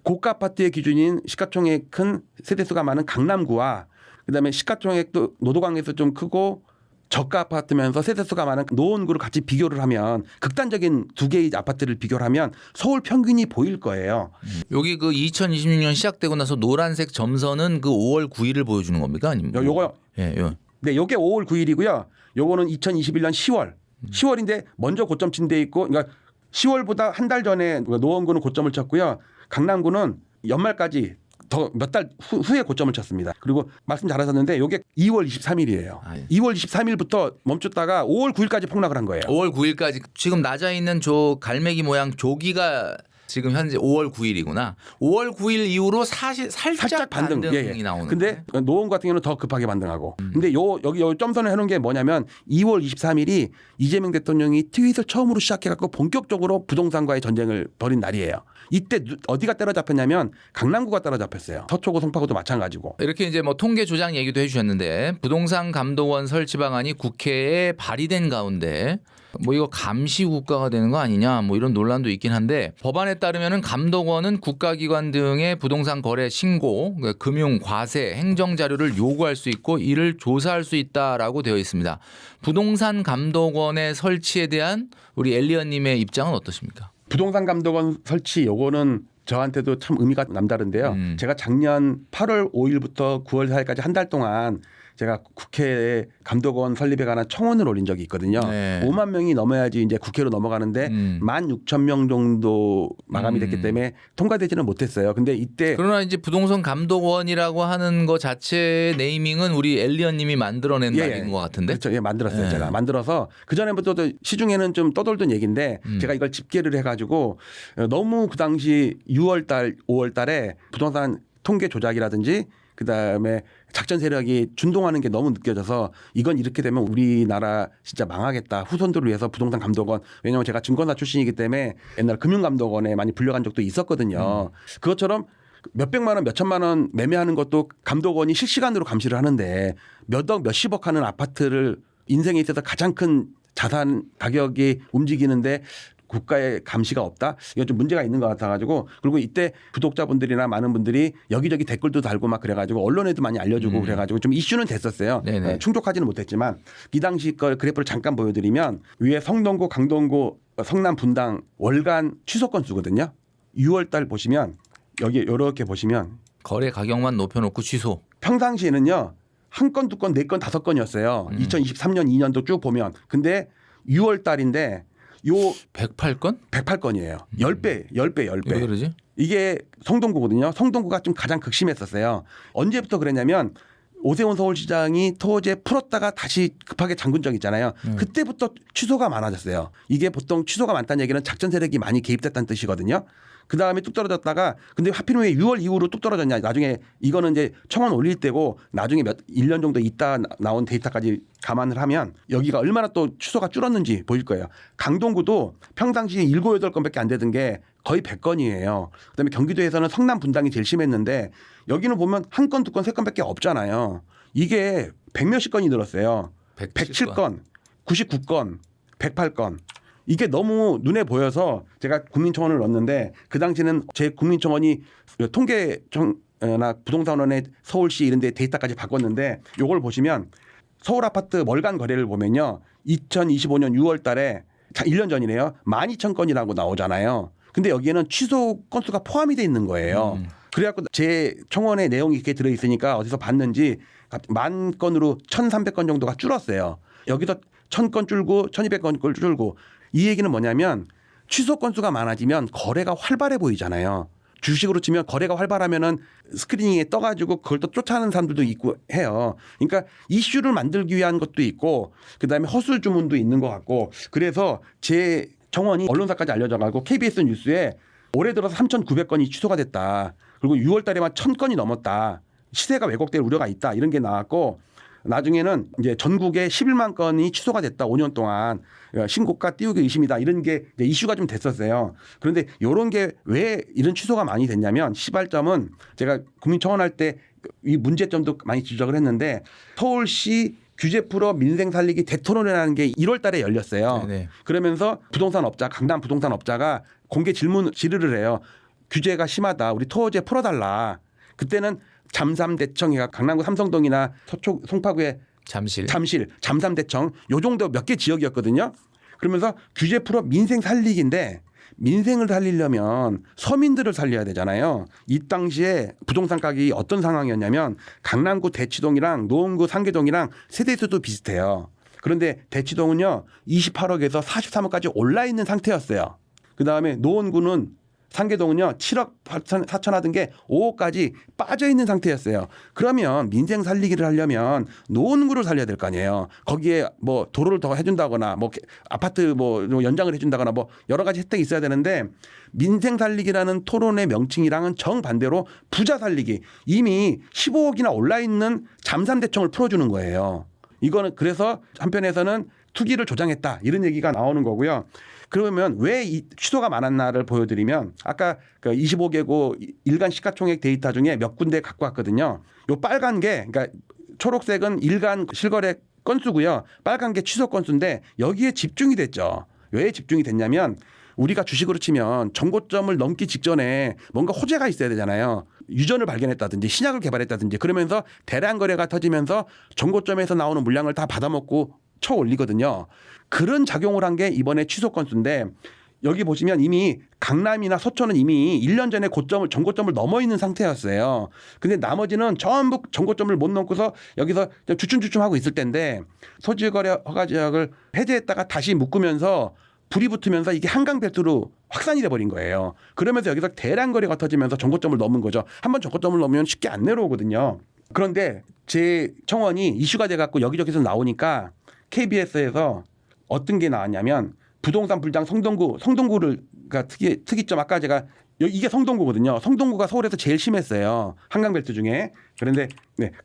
고가 아파트의 기준인 시가총액 큰 세대수가 많은 강남구와 그다음에 시가총액도 노도강에서 좀 크고 저가 아파트면서 세대수가 많은 노원구를 같이 비교를 하면 극단적인 두 개의 아파트를 비교를 하면 서울 평균이 보일 거예요. 여기 그 2026년 시작되고 나서 노란색 점선은 그 5월 9일을 보여주는 겁니까? 아니면 요거요. 예, 요. 네, 요게 5월 9일이고요. 요거는 2021년 10월. 10월인데 먼저 고점 친 데 있고 그러니까 10월보다 한 달 전에 노원구는 고점을 쳤고요. 강남구는 연말까지 더 몇 달 후에 고점을 쳤습니다. 그리고 말씀 잘하셨는데 이게 2월 23일이에요. 아, 예. 2월 23일부터 멈췄다가 5월 9일까지 폭락을 한 거예요. 5월 9일까지 지금 낮아 있는 저 갈매기 모양 조기가 지금 현재 5월 9일이구나. 5월 9일 이후로 사실 살짝 반등. 반등이 나오는. 근데 노원 같은 경우는 더 급하게 반등하고. 근데 여기 점선을 해놓은 게 뭐냐면 2월 23일이 이재명 대통령이 트윗을 처음으로 시작해갖고 본격적으로 부동산과의 전쟁을 벌인 날이에요. 이때 어디가 때려잡혔냐면 강남구가 때려잡혔어요. 서초구, 송파구도 마찬가지고. 이렇게 이제 뭐 통계 조작 얘기도 해주셨는데 부동산 감독원 설치 방안이 국회에 발의된 가운데 뭐 이거 감시 국가가 되는 거 아니냐 뭐 이런 논란도 있긴 한데 법안에 따르면은 감독원은 국가기관 등의 부동산 거래 신고, 금융, 과세, 행정 자료를 요구할 수 있고 이를 조사할 수 있다라고 되어 있습니다. 부동산 감독원의 설치에 대한 우리 엘리언님의 입장은 어떠십니까? 부동산 감독원 설치 요거는 저한테도 참 의미가 남다른데요. 제가 작년 8월 5일부터 9월 4일까지 한 달 동안 제가 국회에 감독원 설립에 관한 청원을 올린 적이 있거든요. 네. 5만 명이 넘어야지 이제 국회로 넘어가는데 16,000명 정도 마감이 됐기 때문에 통과되지는 못했어요. 근데 이때 그러나 이제 부동산 감독원이라고 하는 거 자체 네이밍은 우리 엘리언님이 만들어낸 말인 것 같은데. 그렇죠. 예, 만들었어요. 예. 제가 만들어서 그 전에부터도 시중에는 좀 떠돌던 얘기인데 제가 이걸 집계를 해가지고 너무 그 당시 6월달, 5월달에 부동산 통계 조작이라든지 그다음에 작전 세력이 준동하는 게 너무 느껴져서 이건 이렇게 되면 우리나라 진짜 망하겠다. 후손들을 위해서 부동산 감독원, 왜냐하면 제가 증권사 출신이기 때문에 옛날 금융감독원에 많이 불려간 적도 있었거든요. 그것처럼 몇백만 원, 몇천만 원 매매하는 것도 감독원이 실시간으로 감시를 하는데 몇억, 몇십억 하는 아파트를 인생에 있어서 가장 큰 자산 가격이 움직이는데 국가의 감시가 없다? 이건 좀 문제가 있는 것 같아가지고, 그리고 이때 구독자분들이나 많은 분들이 여기저기 댓글도 달고 막 그래가지고 언론에도 많이 알려주고 그래가지고 좀 이슈는 됐었어요. 충족하지는 못했지만 이 당시 걸 그래프를 잠깐 보여드리면 위에 성동구, 강동구, 성남, 분당 월간 취소 건수거든요. 6월달 보시면 여기 이렇게 보시면 거래 가격만 높여놓고 취소. 평상시에는요 한 건, 두 건, 네 건, 다섯 건이었어요. 2023년 2년도 쭉 보면. 근데 6월 달인데 요 108건? 108건이에요. 10배. 왜 그러지? 이게 성동구거든요. 성동구가 좀 가장 극심했었어요. 언제부터 그랬냐면 오세훈 서울시장이 토지에 풀었다가 다시 급하게 잠근 적 있잖아요. 그때부터 취소가 많아졌어요. 이게 보통 취소가 많다는 얘기는 작전 세력이 많이 개입됐다는 뜻이거든요. 그 다음에 뚝 떨어졌다가 근데 하필이면 왜 6월 이후로 뚝 떨어졌냐. 나중에 이거는 이제 청원 올릴 때고 나중에 1년 정도 있다 나온 데이터까지 감안을 하면 여기가 얼마나 또 취소가 줄었는지 보일 거예요. 강동구도 평상시에 7, 8건밖에 안 되던 게 거의 100건이에요. 그다음에 경기도에서는 성남 분당이 제일 심했는데 여기는 보면 한 건, 두 건, 세 건밖에 없잖아요. 이게 100몇십 건이 늘었어요. 107건, 99건, 108건. 이게 너무 눈에 보여서 제가 국민청원을 넣었는데 그 당시는 제 국민청원이 통계청이나 부동산원의 서울시 이런 데 데이터까지 바꿨는데 요걸 보시면 서울 아파트 월간 거래를 보면요. 2025년 6월 달에 1년 전이네요. 12,000건이라고 나오잖아요. 근데 여기에는 취소 건수가 포함이 돼 있는 거예요. 그래갖고 제 청원의 내용이 이렇게 들어있으니까 어디서 봤는지 10,000건으로 1,300건 정도가 줄었어요. 여기서 1,000건 줄고 1,200건 줄고 이 얘기는 뭐냐면 취소 건수가 많아지면 거래가 활발해 보이잖아요. 주식으로 치면 거래가 활발하면은 스크리닝에 떠가지고 그걸 또 쫓아하는 사람들도 있고 해요. 그러니까 이슈를 만들기 위한 것도 있고 그다음에 허술 주문도 있는 것 같고 그래서 제 청원이 언론사까지 알려져가고 KBS 뉴스에 올해 들어서 3,900건이 취소가 됐다. 그리고 6월 달에만 1,000건이 넘었다. 시세가 왜곡될 우려가 있다. 이런 게 나왔고 나중에는 이제 전국에 11만 건이 취소가 됐다. 5년 동안 신고가 띄우기 의심이다. 이런 게 이제 이슈가 좀 됐었어요. 그런데 이런 게 왜 이런 취소가 많이 됐냐면 시발점은 제가 국민청원할 때 이 문제점도 많이 지적을 했는데 서울시 규제 풀어 민생 살리기 대토론회라는 게 1월 달에 열렸어요. 네네. 그러면서 부동산 업자, 강남 부동산 업자가 공개 질의를 해요. 규제가 심하다. 우리 토지에 풀어달라. 그때는 잠삼대청이가 강남구 삼성동이나 서초 송파구의 잠실, 잠삼대청 요 정도 몇 개 지역이었거든요. 그러면서 규제 풀어 민생 살리기인데 민생을 살리려면 서민들을 살려야 되잖아요. 이 당시에 부동산 가격이 어떤 상황이었냐면 강남구 대치동이랑 노원구 상계동이랑 세대수도 비슷해요. 그런데 대치동은요 28억에서 43억까지 올라 있는 상태였어요. 그다음에 노원구는 상계동은요 7억 4천 하던 게 5억까지 빠져 있는 상태였어요. 그러면 민생 살리기를 하려면 노원구를 살려야 될 거 아니에요. 거기에 뭐 도로를 더 해준다거나 뭐 아파트 뭐 연장을 해준다거나 뭐 여러 가지 혜택이 있어야 되는데 민생 살리기라는 토론의 명칭이랑은 정반대로 부자 살리기 이미 15억이나 올라 있는 잠삼대청을 풀어주는 거예요. 이거는 그래서 한편에서는 투기를 조장했다 이런 얘기가 나오는 거고요. 그러면 왜 이 취소가 많았나를 보여드리면 아까 그 25개국 일간 시가총액 데이터 중에 몇 군데 갖고 왔거든요. 요 빨간 게 그러니까 초록색은 일간 실거래 건수고요. 빨간 게 취소 건수인데 여기에 집중이 됐죠. 왜 집중이 됐냐면 우리가 주식으로 치면 정고점을 넘기 직전에 뭔가 호재가 있어야 되잖아요. 유전을 발견했다든지 신약을 개발했다든지 그러면서 대량 거래가 터지면서 정고점에서 나오는 물량을 다 받아먹고 쳐 올리거든요. 그런 작용을 한 게 이번에 취소 건수인데 여기 보시면 이미 강남이나 서초는 이미 1년 전에 정고점을 넘어 있는 상태였어요. 근데 나머지는 전부 정고점을 못 넘고서 여기서 주춤주춤하고 있을 텐데 소지거래 허가지역을 해제했다가 다시 묶으면서 불이 붙으면서 이게 한강벨트로 확산이 돼버린 거예요. 그러면서 여기서 대량 거래가 터지면서 정고점을 넘은 거죠. 한번 정고점을 넘으면 쉽게 안 내려오거든요. 그런데 제 청원이 이슈가 돼갖고 여기저기서 나오니까 KBS에서 어떤 게 나왔냐면 부동산 불장 성동구가 특이점 아까 제가 이게 성동구거든요. 성동구가 서울에서 제일 심했어요. 한강벨트 중에. 그런데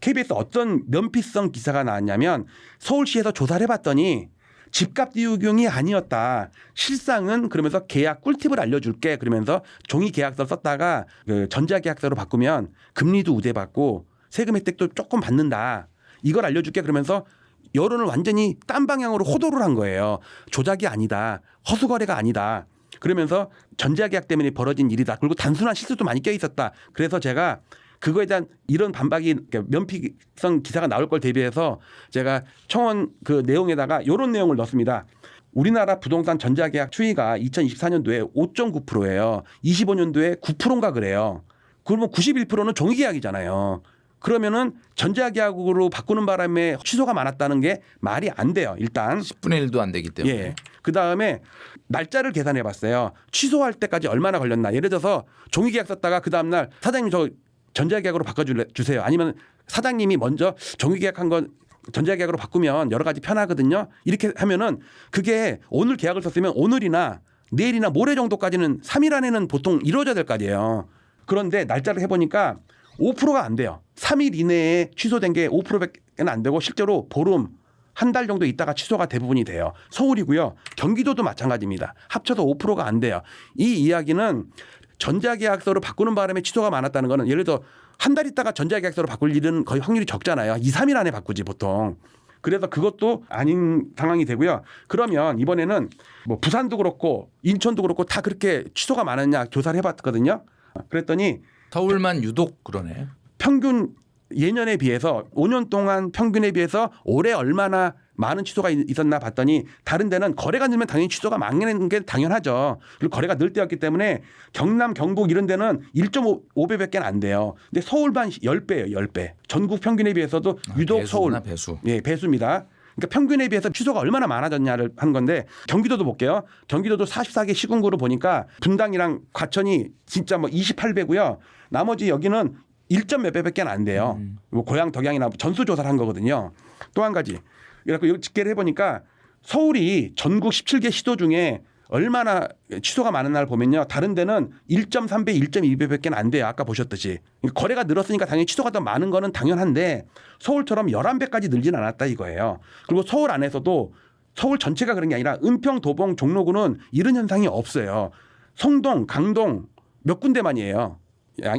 KBS 어떤 면피성 기사가 나왔냐면 서울시에서 조사를 해봤더니 집값 띄우기용이 아니었다. 실상은 그러면서 계약 꿀팁을 알려줄게. 그러면서 종이 계약서 썼다가 그 전자계약서로 바꾸면 금리도 우대받고 세금 혜택도 조금 받는다. 이걸 알려줄게. 그러면서 여론을 완전히 딴 방향으로 호도를 한 거예요. 조작이 아니다. 허수거래가 아니다. 그러면서 전자계약 때문에 벌어진 일이다. 그리고 단순한 실수도 많이 껴 있었다. 그래서 제가 그거에 대한 이런 반박이 면피성 기사가 나올 걸 대비해서 제가 청원 그 내용에다가 이런 내용을 넣습니다. 우리나라 부동산 전자계약 추이가 2024년도에 5.9%예요. 25년도에 9%인가 그래요. 그러면 91%는 종이계약이잖아요. 그러면은 전자계약으로 바꾸는 바람에 취소가 많았다는 게 말이 안 돼요. 일단 10분의 1도 안 되기 때문에. 예. 그다음에 날짜를 계산해 봤어요. 취소할 때까지 얼마나 걸렸나. 예를 들어서 종이계약 썼다가 그다음 날 사장님 저 전자계약으로 바꿔주세요. 아니면 사장님이 먼저 종이계약한 건 전자계약으로 바꾸면 여러 가지 편하거든요. 이렇게 하면은 그게 오늘 계약을 썼으면 오늘이나 내일이나 모레 정도까지는 3일 안에는 보통 이루어져야 될 거 아니에요. 그런데 날짜를 해보니까 5%가 안 돼요. 3일 이내에 취소된 게 5%밖에 안 되고 실제로 보름 한 달 정도 있다가 취소가 대부분이 돼요. 서울이고요. 경기도도 마찬가지입니다. 합쳐서 5%가 안 돼요. 이 이야기는 전자계약서로 바꾸는 바람에 취소가 많았다는 거는 예를 들어 한 달 있다가 전자계약서로 바꿀 일은 거의 확률이 적잖아요. 2, 3일 안에 바꾸지 보통. 그래서 그것도 아닌 상황이 되고요. 그러면 이번에는 뭐 부산도 그렇고 인천도 그렇고 다 그렇게 취소가 많았냐 조사를 해봤거든요. 그랬더니 서울만 유독 그러네. 평균 예년에 비해서 5년 동안 평균에 비해서 올해 얼마나 많은 취소가 있었나 봤더니 다른 데는 거래가 늘면 당연히 취소가 많은 게 당연하죠. 그리고 거래가 늘 때였기 때문에 경남, 경북 이런 데는 1.5배밖에 안 돼요. 근데 서울만 10배예요. 10배. 전국 평균에 비해서도 유독 배수구나, 서울. 배수. 예, 배수입니다. 그러니까 평균에 비해서 취소가 얼마나 많아졌냐를 한 건데 경기도도 볼게요. 경기도도 44개 시군구로 보니까 분당이랑 과천이 진짜 뭐 28배고요. 나머지 여기는 1점 몇 배밖에 안 돼요. 뭐 고양 덕양이나 전수조사를 한 거거든요. 또 한 가지. 그래서 여기 집계를 해보니까 서울이 전국 17개 시도 중에 얼마나 취소가 많은 날 보면요. 다른 데는 1.3배, 1.2배밖에 안 돼요. 아까 보셨듯이. 거래가 늘었으니까 당연히 취소가 더 많은 거는 당연한데 서울처럼 11배까지 늘진 않았다 이거예요. 그리고 서울 안에서도 서울 전체가 그런 게 아니라 은평, 도봉, 종로구는 이런 현상이 없어요. 성동, 강동 몇 군데만이에요.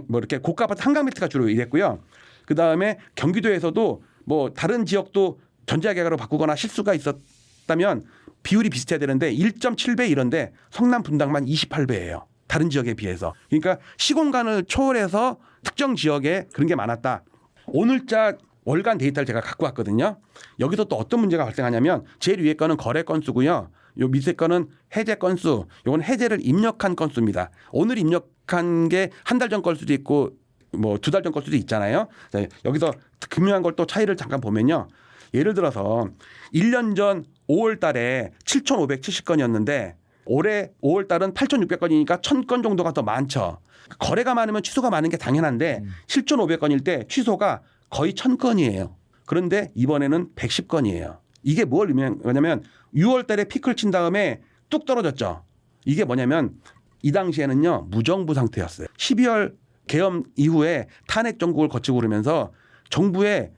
뭐 이렇게 고가 아파트 한강벨트가 주로 이랬고요. 그다음에 경기도에서도 뭐 다른 지역도 전자계약으로 바꾸거나 실수가 있었다면 비율이 비슷해야 되는데 1.7배 이런데 성남 분당만 28배예요. 다른 지역에 비해서. 그러니까 시공간을 초월해서 특정 지역에 그런 게 많았다. 오늘자 월간 데이터를 제가 갖고 왔거든요. 여기서 또 어떤 문제가 발생하냐면 제일 위에 거는 거래 건수고요. 요 밑에 거는 해제 건수. 요건 해제를 입력한 건수입니다. 오늘 입력한 게 한 달 전 걸 수도 있고 뭐 2달 전 걸 수도 있잖아요. 여기서 중요한 걸 또 차이를 잠깐 보면요. 예를 들어서 1년 전 5월 달에 7,570건이었는데 올해 5월 달은 8,600건이니까 1,000건 정도가 더 많죠. 거래가 많으면 취소가 많은 게 당연한데 7,500건일 때 취소가 거의 1,000건이에요. 그런데 이번에는 110건이에요. 이게 뭘 의미하냐면 6월 달에 피크를 친 다음에 뚝 떨어졌죠. 이게 뭐냐면 이 당시에는요. 무정부 상태였어요. 12월 계엄 이후에 탄핵 정국을 거치고 그러면서 정부에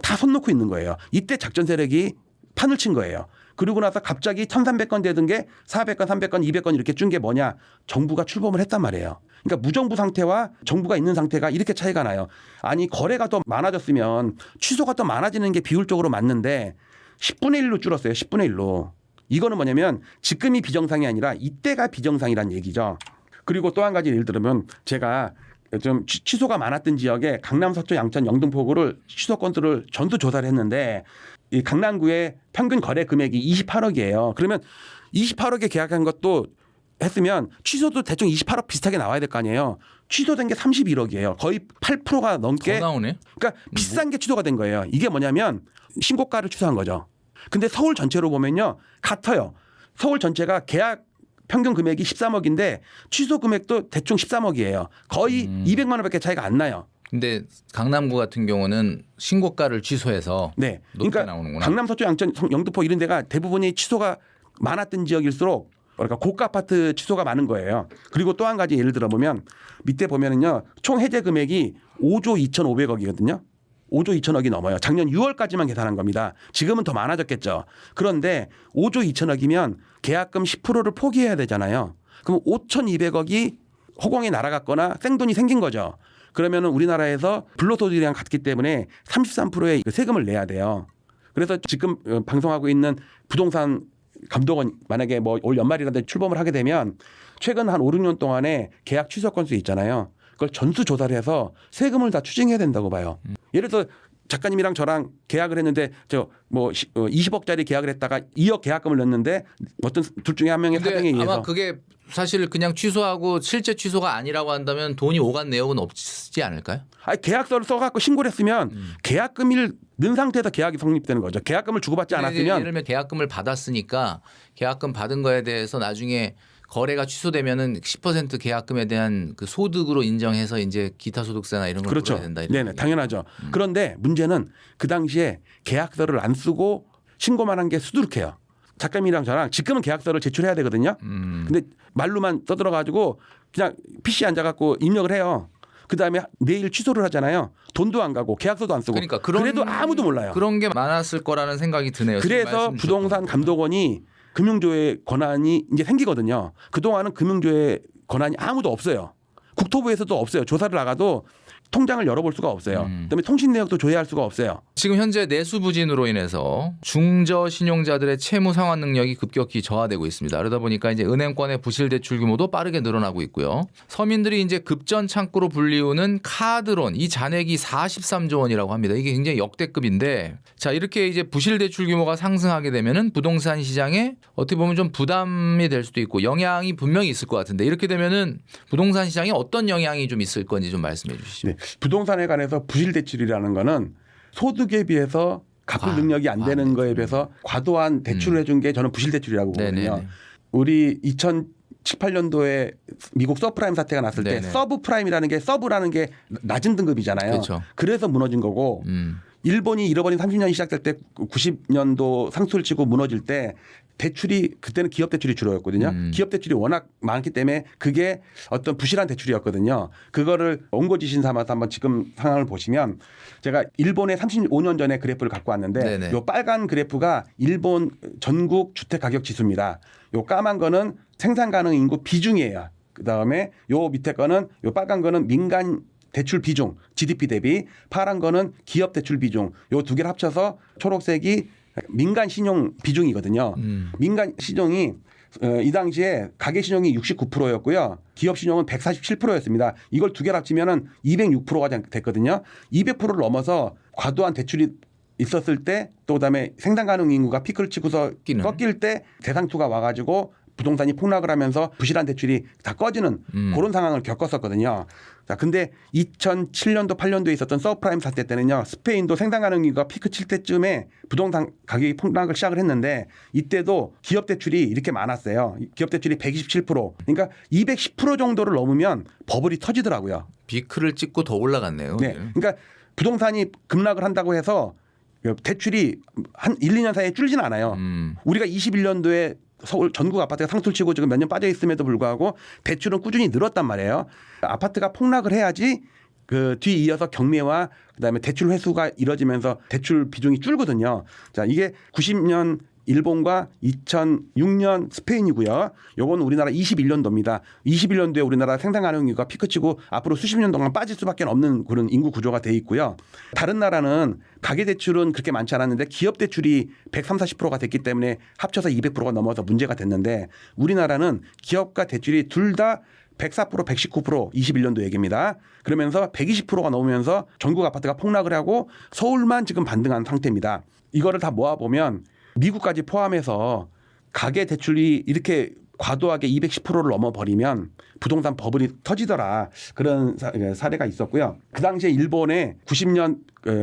다 손 놓고 있는 거예요. 이때 작전 세력이 판을 친 거예요. 그러고 나서 갑자기 1,300건 되던 게 400건, 300건, 200건 이렇게 준 게 뭐냐. 정부가 출범을 했단 말이에요. 그러니까 무정부 상태와 정부가 있는 상태가 이렇게 차이가 나요. 아니 거래가 더 많아졌으면 취소가 더 많아지는 게 비율적으로 맞는데 10분의 1로 줄었어요. 10분의 1로. 이거는 뭐냐면 지금이 비정상이 아니라 이때가 비정상이란 얘기죠. 그리고 또 한 가지 예를 들면 제가 좀 취소가 많았던 지역에 강남, 서초, 양천, 영등포구를 취소 건수를 전수 조사를 했는데 이 강남구의 평균 거래 금액이 28억이에요. 그러면 28억에 계약한 것도 했으면 취소도 대충 28억 비슷하게 나와야 될 거 아니에요. 취소된 게 31억이에요. 거의 8%가 넘게. 더 나오네. 그러니까 비싼 게 취소가 된 거예요. 이게 뭐냐면 신고가를 취소한 거죠. 근데 서울 전체로 보면요. 같아요. 서울 전체가 계약 평균 금액이 13억인데 취소 금액도 대충 13억이에요. 거의 200만 원밖에 차이가 안 나요. 근데 강남구 같은 경우는 신고가를 취소해서 높게 그러니까 나오는구나. 강남, 서초, 양천, 영등포 이런 데가 대부분이 취소가 많았던 지역일수록 그러니까 고가 아파트 취소가 많은 거예요. 그리고 또 한 가지 예를 들어 보면 밑에 보면은요. 총 해제 금액이 5조 2,500억이거든요. 5조 2천억이 넘어요. 작년 6월까지만 계산한 겁니다. 지금은 더 많아졌겠죠. 그런데 5조 2천억이면 계약금 10%를 포기해야 되잖아요. 그럼 5,200억이 허공에 날아갔거나 생돈이 생긴 거죠. 그러면은 우리나라에서 불로소득이랑 같기 때문에 33%의 세금을 내야 돼요. 그래서 지금 방송하고 있는 부동산 감독원 만약에 뭐 올 연말이라도 출범을 하게 되면 최근 한 5, 6년 동안에 계약 취소 건수 있잖아요. 그걸 전수 조사를 해서 세금을 다 추징해야 된다고 봐요. 예를 들어 작가님이랑 저랑 계약을 했는데 저 뭐 20억짜리 계약을 했다가 2억 계약금을 넣었는데 어떤 둘 중에 한 명의 사정에 의해서 아마 그게 사실 그냥 취소하고 실제 취소가 아니라고 한다면 돈이 오간 내역은 없지 않을까요? 아니, 계약서를 써갖고 신고를 했으면 계약금을 넣은 상태에서 계약이 성립되는 거죠. 계약금을 주고받지 않았으면 예를 들면 계약금을 받았으니까 계약금 받은 거에 대해서 나중에 거래가 취소되면은 10% 계약금에 대한 그 소득으로 인정해서 이제 기타 소득세나 이런 걸 그렇죠. 물어야 된다. 네네, 당연하죠. 그런데 문제는 그 당시에 계약서를 안 쓰고 신고만 한 게 수두룩해요. 작가님이랑 저랑 지금은 계약서를 제출해야 되거든요. 근데 말로만 떠들어가지고 그냥 PC에 앉아갖고 입력을 해요. 그 다음에 내일 취소를 하잖아요. 돈도 안 가고 계약서도 안 쓰고. 그러니까 그래도 아무도 몰라요. 그런 게 많았을 거라는 생각이 드네요. 그래서 부동산 감독원이 금융조회 권한이 이제 생기거든요. 그동안은 금융조회 권한이 아무도 없어요. 국토부에서도 없어요. 조사를 나가도 통장을 열어볼 수가 없어요. 그다음에 통신 내역도 조회할 수가 없어요. 지금 현재 내수 부진으로 인해서 중저 신용자들의 채무 상환 능력이 급격히 저하되고 있습니다. 그러다 보니까 이제 은행권의 부실 대출 규모도 빠르게 늘어나고 있고요. 서민들이 이제 급전 창구로 불리우는 카드론 이 잔액이 43조 원이라고 합니다. 이게 굉장히 역대급인데 자 이렇게 이제 부실 대출 규모가 상승하게 되면은 부동산 시장에 어떻게 보면 좀 부담이 될 수도 있고 영향이 분명히 있을 것 같은데 이렇게 되면은 부동산 시장에 어떤 영향이 좀 있을 건지 좀 말씀해 주시죠. 네. 부동산에 관해서 부실 대출이라는 거는 소득에 비해서 갚을 능력이 안 되는 거에 비해서 과도한 대출을 해준 게 저는 부실 대출이라고 보거든요. 네네네. 우리 2018년도에 미국 서브프라임 사태가 났을 때 네네. 서브프라임이라는 게 서브라는 게 낮은 등급이잖아요. 그렇죠. 그래서 무너진 거고 일본이 잃어버린 30년이 시작될 때 90년도 상수를 치고 무너질 때 대출이 그때는 기업 대출이 주로였거든요. 기업 대출이 워낙 많기 때문에 그게 어떤 부실한 대출이었거든요. 그거를 원고지신 삼아서 한번 지금 상황을 보시면 제가 일본의 35년 전에 그래프를 갖고 왔는데 네네. 요 빨간 그래프가 일본 전국 주택 가격 지수입니다. 요 까만 거는 생산 가능 인구 비중이에요. 그다음에 요 밑에 거는 요 빨간 거는 민간 대출 비중 GDP 대비 파란 거는 기업 대출 비중 요 두 개를 합쳐서 초록색이 민간 신용 비중이거든요. 민간 신용이 이 당시에 가계 신용이 69%였고요. 기업 신용은 147%였습니다. 이걸 두 개를 합치면은 206%가 됐거든요. 200%를 넘어서 과도한 대출이 있었을 때 또 그다음에 생산 가능 인구가 피크를 치고서 꺾일 때 대상투가 와가지고 부동산이 폭락을 하면서 부실한 대출이 다 꺼지는 그런 상황을 겪었었거든요. 자, 근데 2007년도 8년도에 있었던 서브프라임 사태 때는요. 스페인도 생산 가능 인구가 피크 칠 때쯤에 부동산 가격이 폭락을 시작을 했는데 이때도 기업 대출이 이렇게 많았어요. 기업 대출이 127%. 그러니까 210% 정도를 넘으면 버블이 터지더라고요. 비크를 찍고 더 올라갔네요. 네. 그러니까 부동산이 급락을 한다고 해서 대출이 한 1, 2년 사이에 줄지는 않아요. 우리가 21년도에 서울 전국 아파트가 상술치고 지금 몇 년 빠져 있음에도 불구하고 대출은 꾸준히 늘었단 말이에요. 아파트가 폭락을 해야지 그 뒤 이어서 경매와 그다음에 대출 회수가 이뤄지면서 대출 비중이 줄거든요. 자, 이게 90년 일본과 2006년 스페인이고요. 요건 우리나라 21년도입니다. 21년도에 우리나라 생산 가능 인구가 피크치고 앞으로 수십 년 동안 빠질 수밖에 없는 그런 인구 구조가 돼 있고요. 다른 나라는 가계 대출은 그렇게 많지 않았는데 기업 대출이 130, 40%가 됐기 때문에 합쳐서 200%가 넘어서 문제가 됐는데 우리나라는 기업과 대출이 둘 다 104%, 119% 21년도 얘기입니다. 그러면서 120%가 넘으면서 전국 아파트가 폭락을 하고 서울만 지금 반등한 상태입니다. 이거를 다 모아보면 미국까지 포함해서 가계 대출이 이렇게 과도하게 210%를 넘어버리면 부동산 버블이 터지더라. 그런 사례가 있었고요. 그 당시에 일본의 90년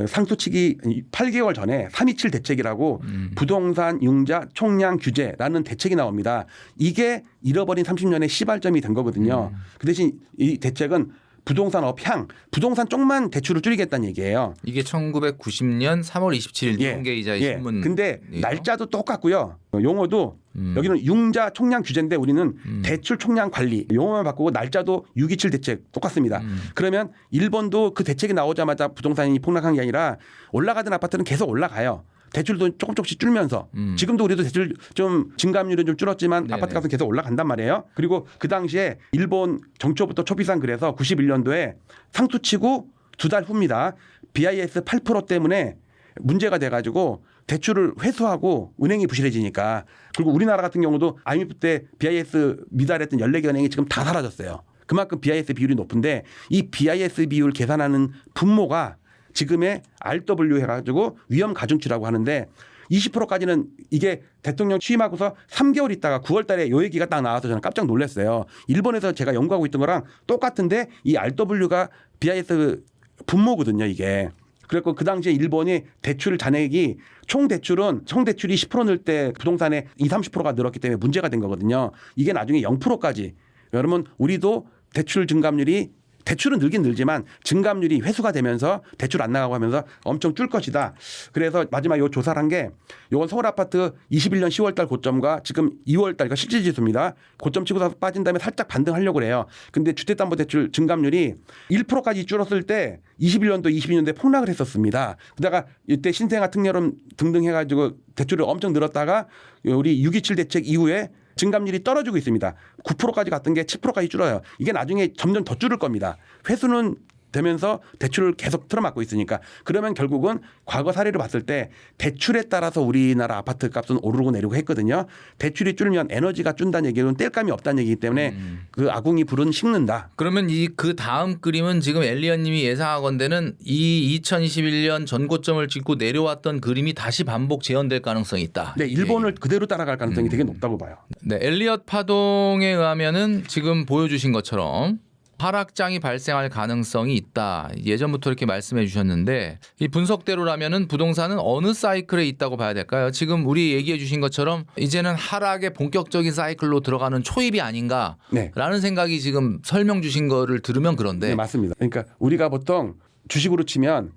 상수치기 8개월 전에 327 대책이라고 부동산 융자 총량 규제라는 대책이 나옵니다. 이게 잃어버린 30년의 시발점이 된 거거든요. 그 대신 이 대책은 부동산업 향, 부동산 쪽만 대출을 줄이겠다는 얘기예요. 이게 1990년 3월 27일 통계이자의 신문. 근데 날짜도 똑같고요. 용어도 여기는 융자 총량 규제인데 우리는 대출 총량 관리 용어만 바꾸고 날짜도 6.27 대책 똑같습니다. 그러면 일본도 그 대책이 나오자마자 부동산이 폭락한 게 아니라 올라가던 아파트는 계속 올라가요. 대출도 조금씩 줄면서 지금도 우리도 대출 좀 증감률은 좀 줄었지만 네네. 아파트 값은 계속 올라간단 말이에요. 그리고 그 당시에 일본 정초부터 초비상 그래서 91년도에 상투치고 2달 후입니다. BIS 8% 때문에 문제가 돼가지고 대출을 회수하고 은행이 부실해지니까 그리고 우리나라 같은 경우도 IMF 때 BIS 미달했던 14개 은행이 지금 다 사라졌어요. 그만큼 BIS 비율이 높은데 이 BIS 비율 계산하는 분모가 지금의 RW 해가지고 위험 가중치라고 하는데 20%까지는 이게 대통령 취임하고서 3개월 있다가 9월 달에 요 얘기가 딱 나와서 저는 깜짝 놀랐어요. 일본에서 제가 연구하고 있던 거랑 똑같은데 이 RW가 BIS 분모거든요 이게. 그래서 그 당시에 일본이 대출 잔액이 총 대출이 10% 늘 때 부동산에 20-30%가 늘었기 때문에 문제가 된 거거든요. 이게 나중에 0%까지. 여러분 우리도 대출 증감률이 대출은 늘긴 늘지만 증감률이 회수가 되면서 대출 안 나가고 하면서 엄청 줄 것이다. 그래서 마지막 요 조사를 한 게 요건 서울 아파트 21년 10월 달 고점과 지금 2월 달, 그러니까 실질 지수입니다. 고점 치고서 빠진 다음에 살짝 반등하려고 그래요. 근데 주택담보대출 증감률이 1%까지 줄었을 때 21년도, 22년도에 폭락을 했었습니다. 그러다가 이때 신생아 특례론 등등 해가지고 대출을 엄청 늘었다가 우리 6.27 대책 이후에 증감률이 떨어지고 있습니다. 9%까지 갔던 게 7%까지 줄어요. 이게 나중에 점점 더 줄을 겁니다. 회수는 되면서 대출을 계속 틀어막고 있으니까 그러면 결국은 과거 사례를 봤을 때 대출에 따라서 우리나라 아파트 값은 오르고 내리고 했거든요. 대출이 줄면 에너지가 준다는 얘기는 뗄감이 없다는 얘기이기 때문에 그 아궁이 불은 식는다. 그러면 이 그 다음 그림은 지금 엘리언님이 예상하건대는 이 2021년 전고점을 찍고 내려왔던 그림이 다시 반복 재현될 가능성이 있다. 네, 일본을 그대로 따라갈 가능성이 되게 높다고 봐요. 네, 엘리엇 파동에 의하면은 지금 보여주신 것처럼 하락장이 발생할 가능성이 있다. 예전부터 이렇게 말씀해 주셨는데 이 분석대로라면은 부동산은 어느 사이클에 있다고 봐야 될까요? 지금 우리 얘기해 주신 것처럼 이제는 하락의 본격적인 사이클로 들어가는 초입이 아닌가라는 네. 생각이 지금 설명 주신 거를 들으면 그런데 네, 맞습니다. 그러니까 우리가 보통 주식으로 치면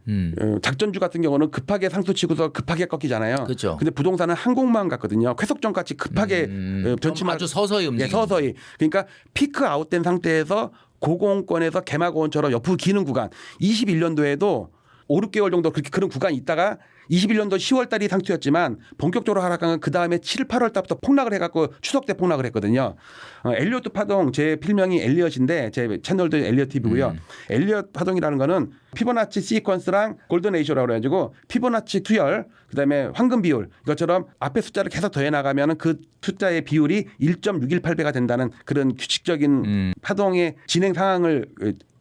작전주 같은 경우는 급하게 상투치고서 급하게 꺾이잖아요. 그렇죠. 근데 부동산은 항공모함 같거든요. 쾌속전 같이 급하게 변치만 아주 서서히 움직이는. 네, 서서히. 그러니까 피크 아웃된 상태에서 고공권에서 개마고원처럼 옆으로 기는 구간 21년도에도 5, 6개월 정도 그런 구간이 있다가 21년도 10월 달이 상투였지만 본격적으로 하락한 건 그 다음에 7, 8월 달부터 폭락을 해갖고 추석 때 폭락을 했거든요. 엘리엇 파동 제 필명이 엘리엇인데 제 채널도 엘리엇 TV고요. 엘리엇 파동이라는 거는 피보나치 시퀀스랑 골든 레이쇼라고 그래가지고 피보나치 투열 그다음에 황금 비율 이것처럼 앞에 숫자를 계속 더해 나가면 그 숫자의 비율이 1.618배가 된다는 그런 규칙적인 파동의 진행 상황을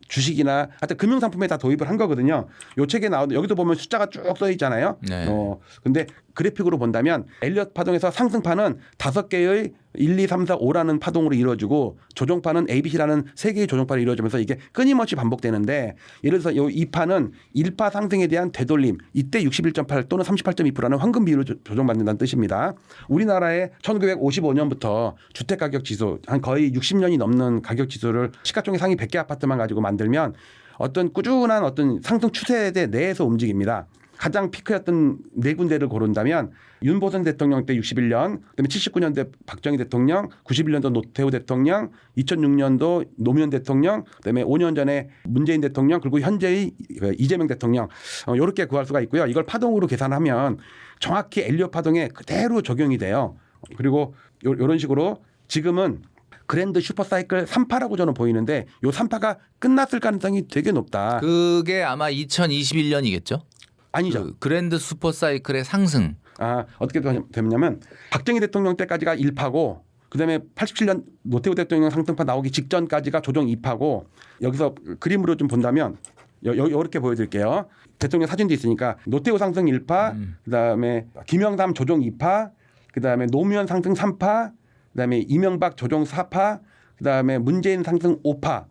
주식이나 하여튼 금융상품에 다 도입을 한 거거든요. 요 책에 나오는 여기도 보면 숫자가 쭉 써 있잖아요. 네. 근데 그래픽으로 본다면 엘리엇 파동에서 상승파는 5개의 1, 2, 3, 4, 5라는 파동으로 이루어지고 조종파는 ABC라는 3개의 조종파로 이루어지면서 이게 끊임없이 반복되는데 예를 들어서 이 파는 1파 상승에 대한 되돌림 이때 61.8 또는 38.2%라는 황금 비율을 조정받는다는 뜻입니다. 우리나라의 1955년부터 주택가격지수 한 거의 60년이 넘는 가격지수를 시가총액 상위 100개 아파트만 가지고 만들면 어떤 꾸준한 어떤 상승 추세 내에서 움직입니다. 가장 피크였던 네 군데를 고른다면 윤보선 대통령 때 61년, 그다음에 79년대 박정희 대통령, 91년도 노태우 대통령, 2006년도 노무현 대통령, 그다음에 5년 전에 문재인 대통령, 그리고 현재의 이재명 대통령 이렇게 구할 수가 있고요. 이걸 파동으로 계산하면 정확히 엘리엇 파동에 그대로 적용이 돼요. 그리고 이런 식으로 지금은 그랜드 슈퍼사이클 3파라고 저는 보이는데 이 3파가 끝났을 가능성이 되게 높다. 그게 아마 2021년이겠죠? 아니죠. 그 그랜드 슈퍼사이클의 상승. 어떻게 되냐면 박정희 대통령 때까지가 1파고 그다음에 87년 노태우 대통령 상승파 나오기 직전까지가 조정 2파고 여기서 그림으로 좀 본다면 이렇게 보여드릴게요. 대통령 사진도 있으니까 노태우 상승 1파, 그다음에 김영삼 조정 2파, 그다음에 노무현 상승 3파, 그다음에 이명박 조정 4파, 그다음에 문재인 상승 5파.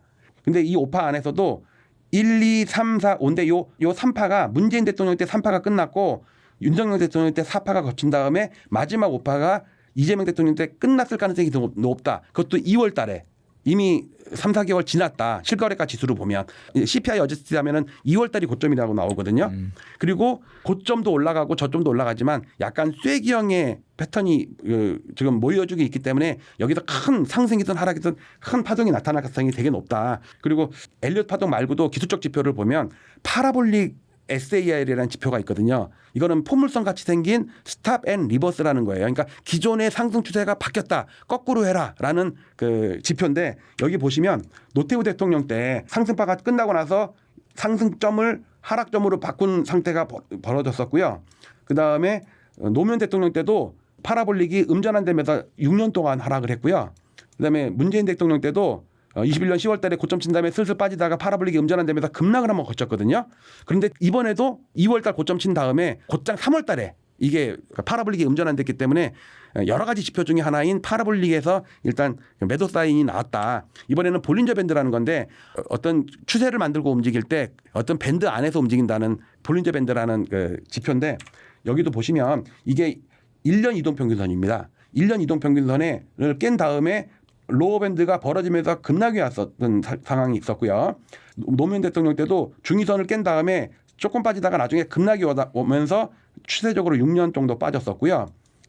근데 이 5파 안에서도 1, 2, 3, 4, 5인데 요 3파가 문재인 대통령 때 3파가 끝났고 윤석열 대통령 때 4파가 거친 다음에 마지막 5파가 이재명 대통령 때 끝났을 가능성이 더 높다. 그것도 2월 달에. 이미 3, 4개월 지났다. 실거래가 지수로 보면 CPI 어저스트 하면은 2월 달이 고점이라고 나오거든요. 그리고 고점도 올라가고 저점도 올라가지만 약간 쐐기형의 패턴이 지금 모여주고 있기 때문에 여기서 큰 상승이든 하락이든 큰 파동이 나타날 가능성이 되게 높다. 그리고 엘리엇 파동 말고도 기술적 지표를 보면 파라볼릭 SAR이라는 지표가 있거든요. 이거는 포물선 같이 생긴 스탑 앤 리버스라는 거예요. 그러니까 기존의 상승 추세가 바뀌었다. 거꾸로 해라라는 그 지표인데 여기 보시면 노태우 대통령 때 상승파가 끝나고 나서 상승점을 하락점으로 바꾼 상태가 벌어졌었고요. 그다음에 노무현 대통령 때도 파라볼릭이 음전환되면서 6년 동안 하락을 했고요. 그다음에 문재인 대통령 때도 21년 10월 달에 고점 친 다음에 슬슬 빠지다가 파라볼릭이 음전환되면서 급락을 한번 거쳤거든요. 그런데 이번에도 2월 달 고점 친 다음에 곧장 3월 달에 이게 파라볼릭이 음전환됐기 때문에 여러 가지 지표 중에 하나인 파라볼릭에서 일단 매도 사인이 나왔다. 이번에는 볼린저 밴드라는 건데 어떤 추세를 만들고 움직일 때 어떤 밴드 안에서 움직인다는 볼린저 밴드라는 그 지표인데 여기도 보시면 이게 1년 이동평균선입니다. 1년 이동평균선을 깬 다음에 로어 밴드가 벌어지면서 급락이 왔었던 상황이 있었고요. 노무현 대통령 때도 중위선을 깬 다음에 조금 빠지다가 나중에 급락이 오면서 추세적으로 6년 정도 빠졌었고요.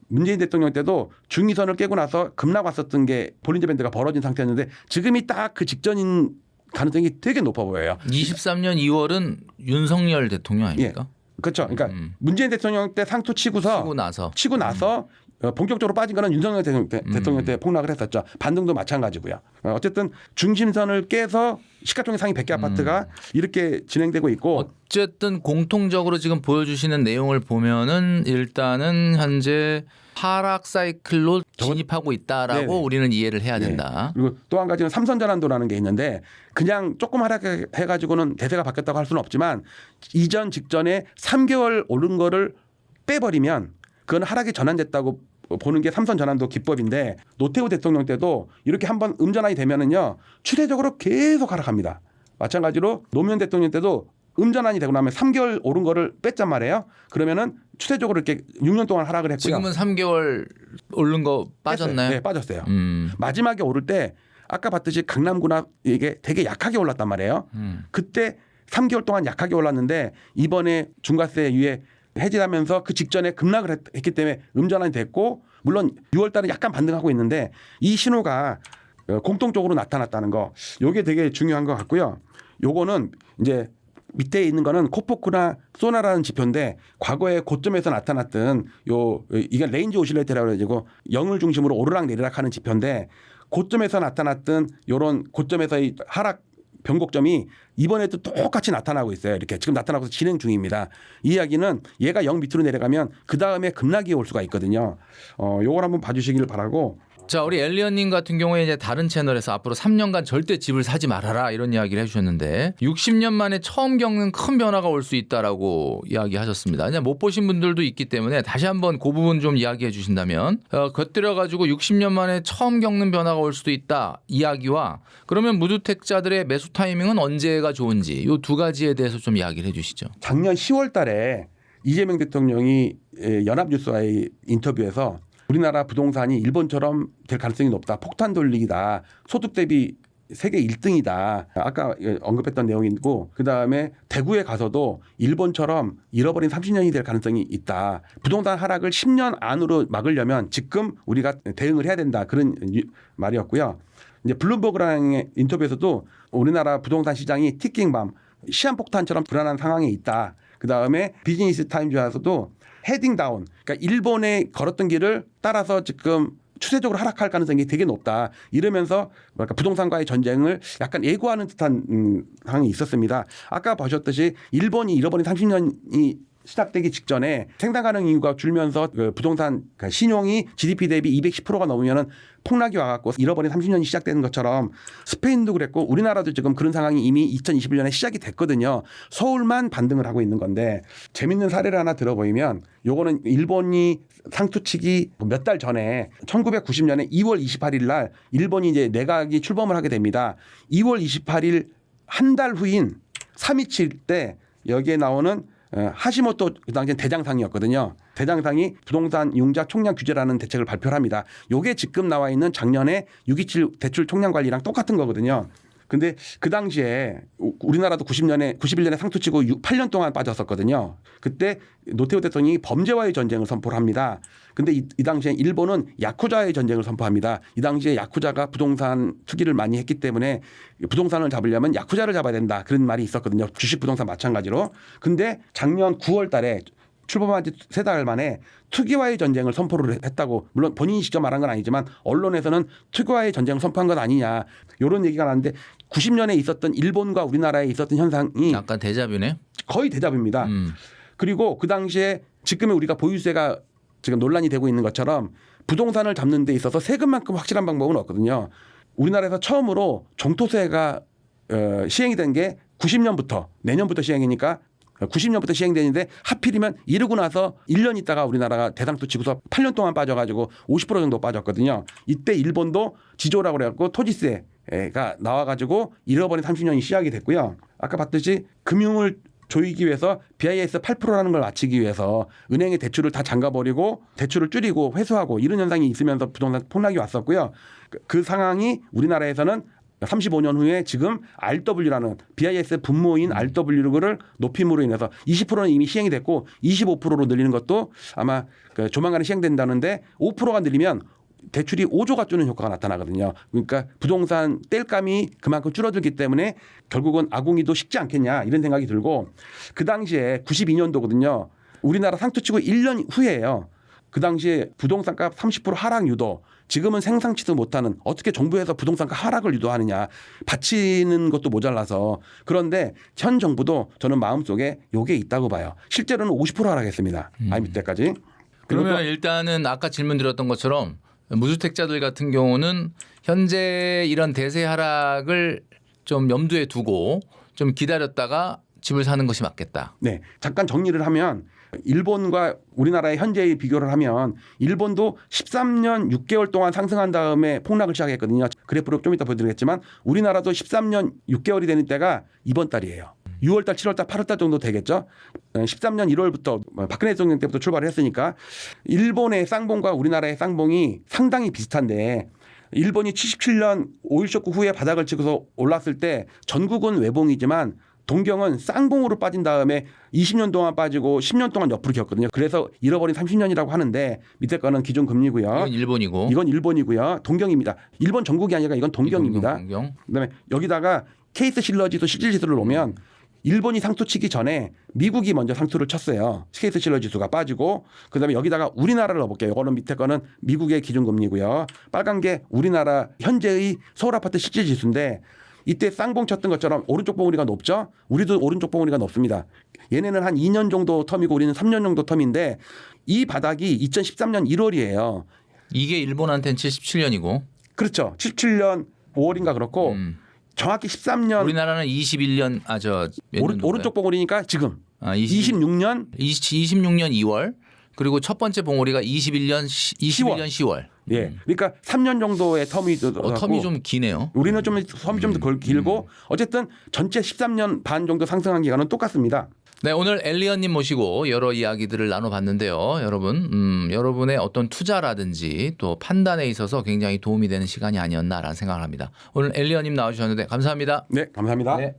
문재인 대통령 때도 중위선을 깨고 나서 급락 왔었던 게 볼린저 밴드가 벌어진 상태였는데 지금이 딱 그 직전인 가능성이 되게 높아 보여요. 23년 2월은 윤석열 대통령 아닙니까? 예. 그렇죠. 그러니까 문재인 대통령 때 상투 치고 나서 본격적으로 빠진 거는 윤석열 대통령 때 폭락을 했었죠. 반등도 마찬가지고요. 어쨌든 중심선을 깨서 시가총액 상위 100개 아파트가 이렇게 진행되고 있고 어쨌든 공통적으로 지금 보여주시는 내용을 보면은 일단은 현재 하락 사이클로 진입하고 있다라고 네네. 우리는 이해를 해야 된다. 그리고 또 한 가지는 삼선전환도라는 게 있는데 그냥 조금 하락해가지고는 대세가 바뀌었다고 할 수는 없지만 이전 직전에 3개월 오른 거를 빼버리면 그건 하락이 전환됐다고 보는 게 삼선 전환도 기법인데 노태우 대통령 때도 이렇게 한번 음전환이 되면은요 추세적으로 계속 하락합니다. 마찬가지로 노무현 대통령 때도 음전환이 되고 나면 3개월 오른 거를 뺐단 말이에요. 그러면은 추세적으로 이렇게 6년 동안 하락을 했고요. 지금은 3개월 오른 거 빠졌나요? 네, 빠졌어요. 마지막에 오를 때 아까 봤듯이 강남구나 이게 되게 약하게 올랐단 말이에요. 그때 3개월 동안 약하게 올랐는데 이번에 중과세 유예 해지하면서 그 직전에 급락을 했기 때문에 음전환이 됐고 물론 6월 달에 약간 반등하고 있는데 이 신호가 공통적으로 나타났다는 거 이게 되게 중요한 것 같고요. 요거는 이제 밑에 있는 거는 코포크나 소나라는 지표인데 과거에 고점에서 나타났던 이게 레인지 오실레이터라고 해가지고 0을 중심으로 오르락 내리락 하는 지표인데 고점에서 나타났던 요런 고점에서의 하락 변곡점이 이번에도 똑같이 나타나고 있어요. 이렇게 지금 나타나고 진행 중입니다. 이 이야기는 얘가 0 밑으로 내려가면 그 다음에 급락이 올 수가 있거든요. 요걸 한번 봐주시길 바라고. 자, 우리 엘리언님 같은 경우에 이제 다른 채널에서 앞으로 3년간 절대 집을 사지 말아라 이런 이야기를 해주셨는데 60년 만에 처음 겪는 큰 변화가 올 수 있다라고 이야기하셨습니다. 그냥 못 보신 분들도 있기 때문에 다시 한번 그 부분 좀 이야기해 주신다면 곁들여가지고 60년 만에 처음 겪는 변화가 올 수도 있다 이야기와 그러면 무주택자들의 매수 타이밍은 언제가 좋은지 이 두 가지에 대해서 좀 이야기를 해주시죠. 작년 10월 달에 이재명 대통령이 연합뉴스와의 인터뷰에서 우리나라 부동산이 일본처럼 될 가능성이 높다. 폭탄 돌리기다. 소득 대비 세계 1등이다. 아까 언급했던 내용이고 그다음에 대구에 가서도 일본처럼 잃어버린 30년이 될 가능성이 있다. 부동산 하락을 10년 안으로 막으려면 지금 우리가 대응을 해야 된다. 그런 말이었고요. 이제 블룸버그라는 인터뷰에서도 우리나라 부동산 시장이 티킹밤 시한폭탄처럼 불안한 상황에 있다. 그다음에 비즈니스 타임즈에서도 헤딩 다운, 그러니까 일본에 걸었던 길을 따라서 지금 추세적으로 하락할 가능성이 되게 높다. 이러면서 뭐랄까 부동산과의 전쟁을 약간 예고하는 듯한 상황이 있었습니다. 아까 보셨듯이 일본이 잃어버린 30년이 시작되기 직전에 생산 가능 인구가 줄면서 그 부동산 신용이 GDP 대비 210%가 넘으면은 폭락이 와갖고 잃어버린 30년이 시작되는 것처럼 스페인도 그랬고 우리나라도 지금 그런 상황이 이미 2021년에 시작이 됐거든요. 서울만 반등을 하고 있는 건데 재밌는 사례를 하나 들어보이면 요거는 일본이 상투치기 몇 달 전에 1990년에 2월 28일 날 일본이 이제 내각이 출범을 하게 됩니다. 2월 28일 한 달 후인 3.27 때 여기에 나오는 하시모토 그 당시엔 대장상이었거든요. 대장상이 부동산 융자 총량 규제라는 대책을 발표를 합니다. 요게 지금 나와 있는 작년에 627 대출 총량 관리랑 똑같은 거거든요. 근데 그 당시에 우리나라도 91년에 상투치고 8년 동안 빠졌었거든요. 그때 노태우 대통령이 범죄와의 전쟁을 선포를 합니다. 근데 이 당시에 일본은 야쿠자의 전쟁을 선포합니다. 이 당시에 야쿠자가 부동산 투기를 많이 했기 때문에 부동산을 잡으려면 야쿠자를 잡아야 된다. 그런 말이 있었거든요. 주식 부동산 마찬가지로. 근데 작년 9월 달에 출범한 지 3달 만에 투기와의 전쟁을 선포를 했다고, 물론 본인이 직접 말한 건 아니지만 언론에서는 투기와의 전쟁을 선포한 것 아니냐 이런 얘기가 나는데 90년에 있었던 일본과 우리나라에 있었던 현상이 약간 데자뷰네. 거의 대자뷰입니다. 그리고 그 당시에 지금의 우리가 보유세가 지금 논란이 되고 있는 것처럼 부동산을 잡는 데 있어서 세금만큼 확실한 방법은 없거든요. 우리나라에서 처음으로 종토세가 시행이 된 게 90년부터 내년부터 시행이니까 90년부터 시행되는데 하필이면 이르고 나서 1년 있다가 우리나라가 대상투 치고서 8년 동안 빠져가지고 50% 정도 빠졌거든요. 이때 일본도 지조라고 그래갖고 토지세가 나와가지고 잃어버린 30년이 시작이 됐고요. 아까 봤듯이 금융을 조이기 위해서 BIS 8%라는 걸 맞추기 위해서 은행의 대출을 다 잠가버리고 대출을 줄이고 회수하고 이런 현상이 있으면서 부동산 폭락이 왔었고요. 그 상황이 우리나라에서는 35년 후에 지금 RW라는 BIS 분모인 RW를 높임으로 인해서 20%는 이미 시행이 됐고 25%로 늘리는 것도 아마 조만간에 시행된다는데 5%가 늘리면 대출이 5조가 주는 효과가 나타나거든요. 그러니까 부동산 땔감이 그만큼 줄어들기 때문에 결국은 아궁이도 식지 않겠냐 이런 생각이 들고 그 당시에 92년도거든요. 우리나라 상투치고 1년 후에요. 그 당시에 부동산값 30% 하락 유도 지금은 생상치도 못하는 어떻게 정부에서 부동산가 하락을 유도하느냐 받치는 것도 모자라서 그런데 현 정부도 저는 마음속에 요게 있다고 봐요. 실제로는 50% 하락했습니다. IMF 때까지. 그러면 일단은 아까 질문 드렸던 것처럼 무주택자들 같은 경우는 현재 이런 대세 하락을 좀 염두에 두고 좀 기다렸다가 집을 사는 것이 맞겠다. 네. 잠깐 정리를 하면 일본과 우리나라의 현재의 비교를 하면 일본도 13년 6개월 동안 상승한 다음에 폭락을 시작했거든요. 그래프로 좀 이따 보여드리겠지만 우리나라도 13년 6개월이 되는 때가 이번 달이에요. 6월 달, 7월 달, 8월 달 정도 되겠죠. 13년 1월부터 박근혜 대통령 때부터 출발을 했으니까 일본의 쌍봉과 우리나라의 쌍봉이 상당히 비슷한데 일본이 77년 오일 쇼크 후에 바닥을 치고서 올랐을 때 전국은 외봉이지만 동경은 쌍봉으로 빠진 다음에 20년 동안 빠지고 10년 동안 옆으로 기었거든요. 그래서 잃어버린 30년이라고 하는데 밑에 거는 기존 금리고요. 이건 일본이고. 이건 일본이고요. 동경입니다. 일본 전국이 아니라 이건 동경입니다. 동경. 그다음에 여기다가 케이스 실러지수 실질지수를 놓으면 일본이 상투 치기 전에 미국이 먼저 상투를 쳤어요. 케이스 실러 지수가 빠지고 그다음에 여기다가 우리나라를 넣어볼게요. 이거는 밑에 거는 미국의 기준금리고요. 빨간 게 우리나라 현재의 서울 아파트 실질 지수인데 이때 쌍봉 쳤던 것처럼 오른쪽 봉우리가 높죠. 우리도 오른쪽 봉우리가 높습니다. 얘네는 한 2년 정도 텀이고 우리는 3년 정도 텀인데 이 바닥이 2013년 1월이에요. 이게 일본한테는 77년이고. 그렇죠. 77년 5월인가 그렇고 정확히 13년 우리나라는 21년 오른쪽 봉우리니까 지금 26년 2월 그리고 첫 번째 봉우리가 21년 10월. 예. 그러니까 3년 정도의 텀이 텀이 좀 기네요. 우리는 좀 텀이 좀 더 길고 어쨌든 전체 13년 반 정도 상승한 기간은 똑같습니다. 네, 오늘 엘리언님 모시고 여러 이야기들을 나눠봤는데요. 여러분, 여러분의 어떤 투자라든지 또 판단에 있어서 굉장히 도움이 되는 시간이 아니었나라는 생각을 합니다. 오늘 엘리언님 나와주셨는데 감사합니다. 네, 감사합니다. 네.